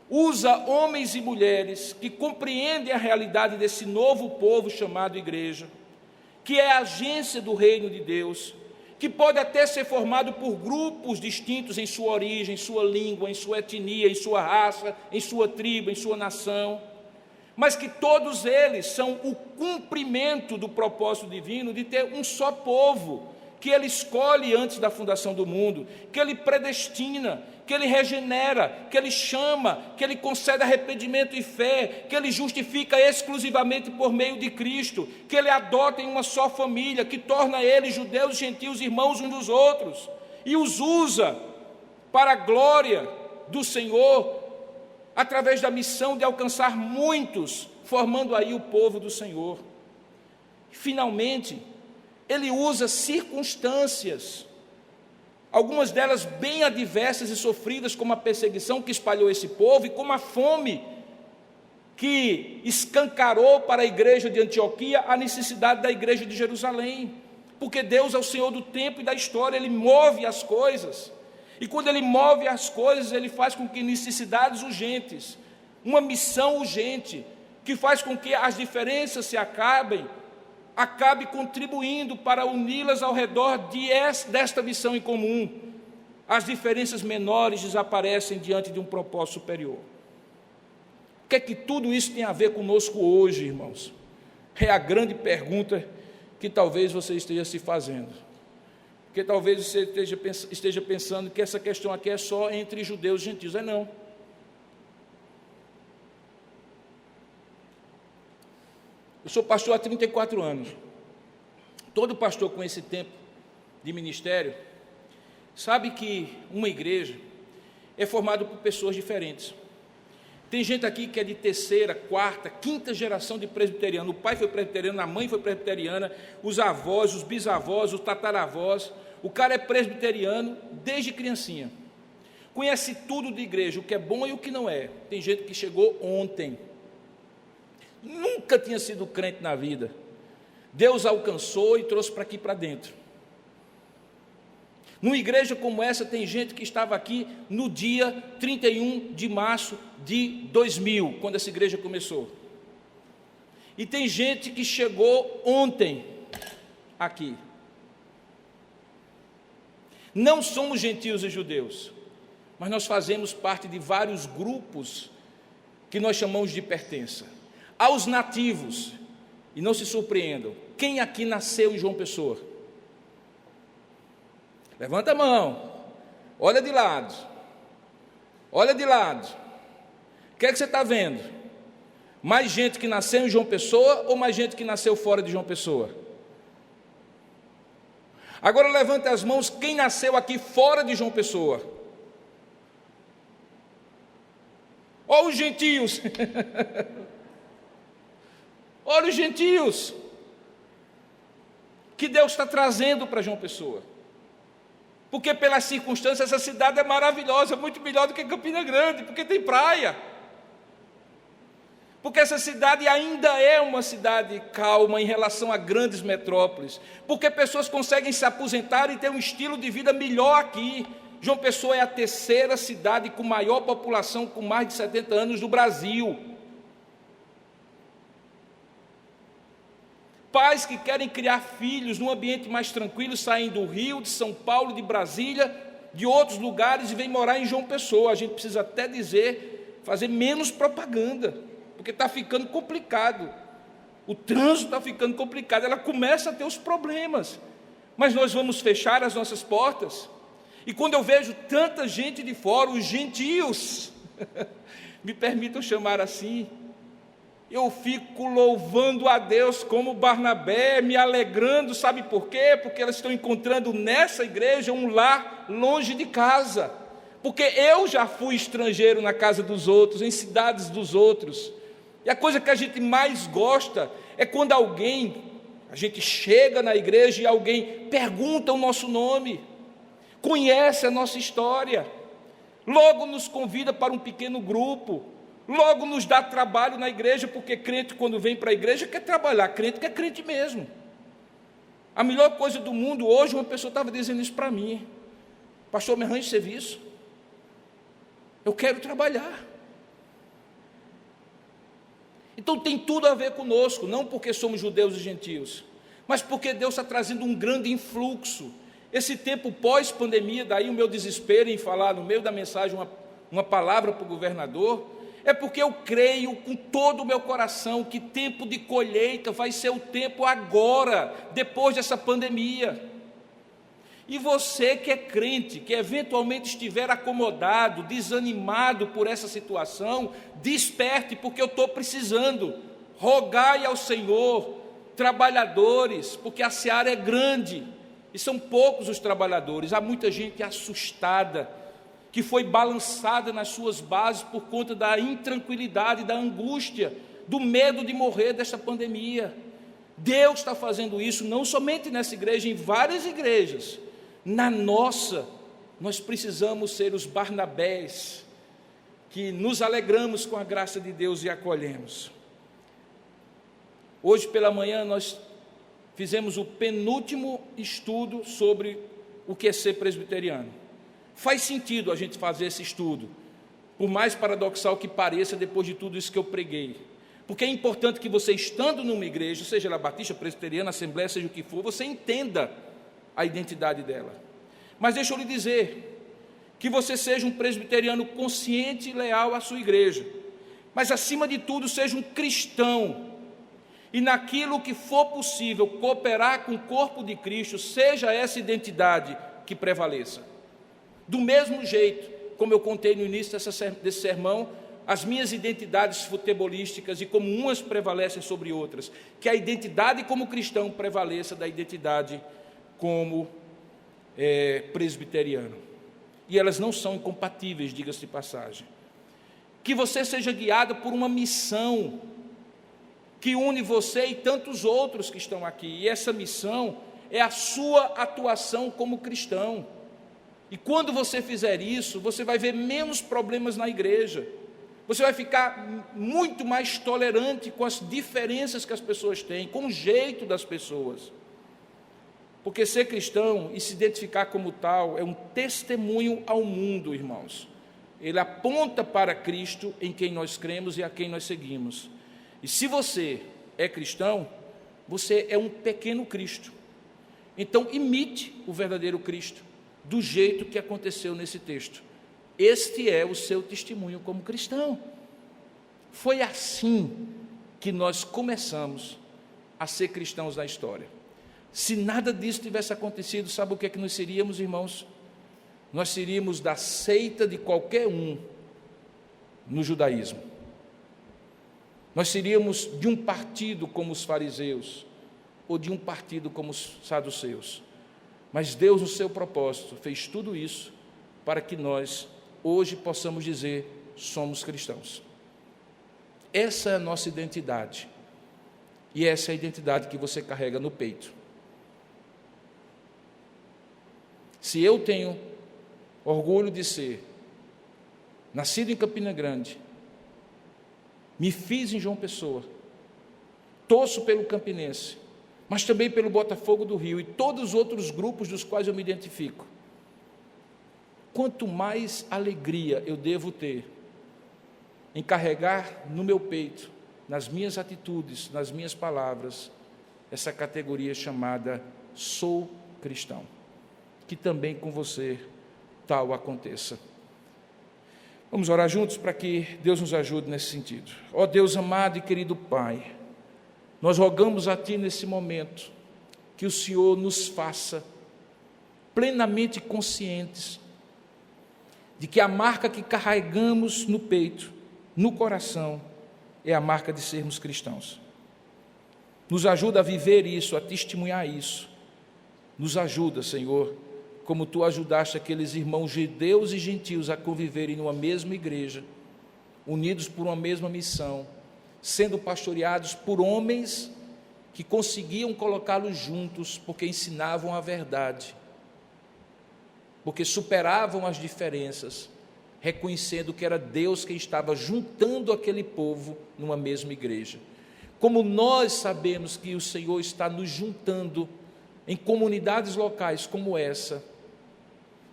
usa homens e mulheres que compreendem a realidade desse novo povo chamado igreja, que é a agência do reino de Deus, que pode até ser formado por grupos distintos em sua origem, em sua língua, em sua etnia, em sua raça, em sua tribo, em sua nação, mas que todos eles são o cumprimento do propósito divino de ter um só povo, que ele escolhe antes da fundação do mundo, que ele predestina, que ele regenera, que ele chama, que ele concede arrependimento e fé, que ele justifica exclusivamente por meio de Cristo, que ele adota em uma só família, que torna eles, judeus e gentios, irmãos uns dos outros, e os usa para a glória do Senhor, através da missão de alcançar muitos, formando aí o povo do Senhor. Finalmente, ele usa circunstâncias algumas delas bem adversas e sofridas, como a perseguição que espalhou esse povo e como a fome que escancarou para a igreja de Antioquia a necessidade da igreja de Jerusalém, porque Deus é o Senhor do tempo e da história, Ele move as coisas, e quando Ele move as coisas, Ele faz com que necessidades urgentes, uma missão urgente, que faz com que as diferenças se acabe contribuindo para uni-las ao redor desta missão em comum. As diferenças menores desaparecem diante de um propósito superior. O que é que tudo isso tem a ver conosco hoje, irmãos? É a grande pergunta que talvez você esteja se fazendo. Porque talvez você esteja pensando que essa questão aqui é só entre judeus e gentios. É não. Eu sou pastor há 34 anos. Todo pastor com esse tempo de ministério sabe que uma igreja é formada por pessoas diferentes. Tem gente aqui que é de terceira, quarta, quinta geração de presbiteriano. O pai foi presbiteriano, a mãe foi presbiteriana, os avós, os bisavós, os tataravós. O cara é presbiteriano desde criancinha. Conhece tudo de igreja, o que é bom e o que não é. Tem gente que chegou ontem. Nunca tinha sido crente na vida. Deus alcançou e trouxe para aqui para dentro. Numa igreja como essa, tem gente que estava aqui no dia 31 de março de 2000, quando essa igreja começou. E tem gente que chegou ontem aqui. Não somos gentios e judeus, mas nós fazemos parte de vários grupos que nós chamamos de pertença. Aos nativos, e não se surpreendam, quem aqui nasceu em João Pessoa? Levanta a mão, olha de lado, olha de lado. O que é que você está vendo? Mais gente que nasceu em João Pessoa ou mais gente que nasceu fora de João Pessoa? Agora levanta as mãos quem nasceu aqui fora de João Pessoa. Olha os gentios. Olha os gentios que Deus está trazendo para João Pessoa. Porque pelas circunstâncias essa cidade é maravilhosa, muito melhor do que Campina Grande, porque tem praia. Porque essa cidade ainda é uma cidade calma em relação a grandes metrópoles. Porque pessoas conseguem se aposentar e ter um estilo de vida melhor aqui. João Pessoa é a terceira cidade com maior população, com mais de 70 anos do Brasil. Pais que querem criar filhos num ambiente mais tranquilo, saem do Rio, de São Paulo, de Brasília, de outros lugares e vêm morar em João Pessoa. A gente precisa até fazer menos propaganda, porque está ficando complicado. O trânsito está ficando complicado, ela começa a ter os problemas. Mas nós vamos fechar as nossas portas. E quando eu vejo tanta gente de fora, os gentios, me permitam chamar assim, eu fico louvando a Deus como Barnabé, me alegrando, sabe por quê? Porque elas estão encontrando nessa igreja um lar longe de casa. Porque eu já fui estrangeiro na casa dos outros, em cidades dos outros. E a coisa que a gente mais gosta é quando a gente chega na igreja e alguém pergunta o nosso nome, conhece a nossa história, logo nos convida para um pequeno grupo, logo nos dá trabalho na igreja, porque crente quando vem para a igreja quer trabalhar, crente quer crente mesmo. A melhor coisa do mundo hoje, uma pessoa estava dizendo isso para mim, pastor, me arranje serviço, eu quero trabalhar. Então tem tudo a ver conosco, não porque somos judeus e gentios, mas porque Deus está trazendo um grande influxo. Esse tempo pós-pandemia, daí o meu desespero em falar no meio da mensagem uma palavra para o governador, é porque eu creio com todo o meu coração que tempo de colheita vai ser o tempo agora, depois dessa pandemia. E você que é crente, que eventualmente estiver acomodado, desanimado por essa situação, desperte, porque eu estou precisando. Rogai ao Senhor, trabalhadores, porque a seara é grande, e são poucos os trabalhadores. Há muita gente assustada, que foi balançada nas suas bases por conta da intranquilidade, da angústia, do medo de morrer desta pandemia. Deus está fazendo isso, não somente nessa igreja, em várias igrejas. Na nossa, nós precisamos ser os Barnabés, que nos alegramos com a graça de Deus e acolhemos. Hoje pela manhã nós fizemos o penúltimo estudo sobre o que é ser presbiteriano. Faz sentido a gente fazer esse estudo, por mais paradoxal que pareça, depois de tudo isso que eu preguei. Porque é importante que você, estando numa igreja, seja ela batista, presbiteriana, assembleia, seja o que for, você entenda a identidade dela. Mas deixa eu lhe dizer, que você seja um presbiteriano consciente e leal à sua igreja, mas acima de tudo seja um cristão, e naquilo que for possível cooperar com o corpo de Cristo, seja essa identidade que prevaleça. Do mesmo jeito, como eu contei no início desse sermão, as minhas identidades futebolísticas e como umas prevalecem sobre outras, que a identidade como cristão prevaleça da identidade como presbiteriano. E elas não são incompatíveis, diga-se de passagem. Que você seja guiado por uma missão que une você e tantos outros que estão aqui. E essa missão é a sua atuação como cristão. E quando você fizer isso, você vai ver menos problemas na igreja. Você vai ficar muito mais tolerante com as diferenças que as pessoas têm, com o jeito das pessoas. Porque ser cristão e se identificar como tal é um testemunho ao mundo, irmãos. Ele aponta para Cristo, em quem nós cremos e a quem nós seguimos. E se você é cristão, você é um pequeno Cristo. Então imite o verdadeiro Cristo, do jeito que aconteceu nesse texto. Este é o seu testemunho como cristão. Foi assim que nós começamos a ser cristãos na história. Se nada disso tivesse acontecido, sabe o que é que nós seríamos, irmãos? Nós seríamos da seita de qualquer um no judaísmo. Nós seríamos de um partido como os fariseus, ou de um partido como os saduceus. Mas Deus, no seu propósito, fez tudo isso para que nós, hoje, possamos dizer, somos cristãos. Essa é a nossa identidade. E essa é a identidade que você carrega no peito. Se eu tenho orgulho de ser nascido em Campina Grande, me fiz em João Pessoa, torço pelo Campinense, mas também pelo Botafogo do Rio e todos os outros grupos dos quais eu me identifico, quanto mais alegria eu devo ter em carregar no meu peito, nas minhas atitudes, nas minhas palavras, essa categoria chamada sou cristão. Que também com você tal aconteça. Vamos orar juntos para que Deus nos ajude nesse sentido. Ó Deus amado e querido Pai, nós rogamos a Ti nesse momento que o Senhor nos faça plenamente conscientes de que a marca que carregamos no peito, no coração, é a marca de sermos cristãos. Nos ajuda a viver isso, a testemunhar isso. Nos ajuda, Senhor, como Tu ajudaste aqueles irmãos judeus e gentios a conviverem numa mesma igreja, unidos por uma mesma missão, sendo pastoreados por homens que conseguiam colocá-los juntos, porque ensinavam a verdade, porque superavam as diferenças, reconhecendo que era Deus quem estava juntando aquele povo numa mesma igreja. Como nós sabemos que o Senhor está nos juntando em comunidades locais como essa,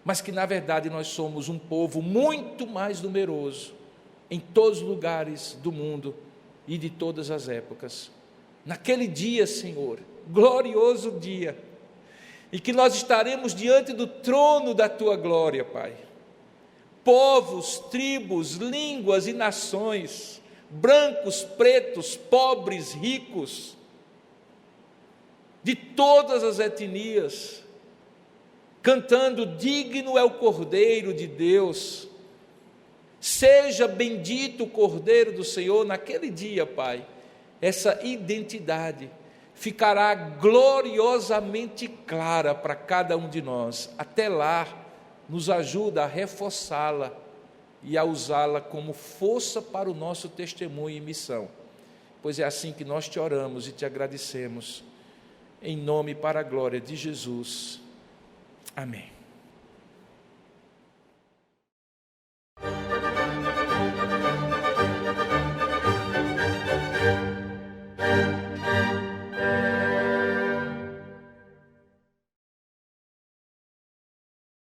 mas que na verdade nós somos um povo muito mais numeroso em todos os lugares do mundo e de todas as épocas. Naquele dia, Senhor, glorioso dia, em que nós estaremos diante do trono da Tua glória, Pai. Povos, tribos, línguas e nações, brancos, pretos, pobres, ricos, de todas as etnias, cantando, digno é o Cordeiro de Deus, seja bendito o Cordeiro do Senhor. Naquele dia, Pai, essa identidade ficará gloriosamente clara para cada um de nós. Até lá, nos ajuda a reforçá-la e a usá-la como força para o nosso testemunho e missão, pois é assim que nós Te oramos e Te agradecemos, em nome e para a glória de Jesus. Amém.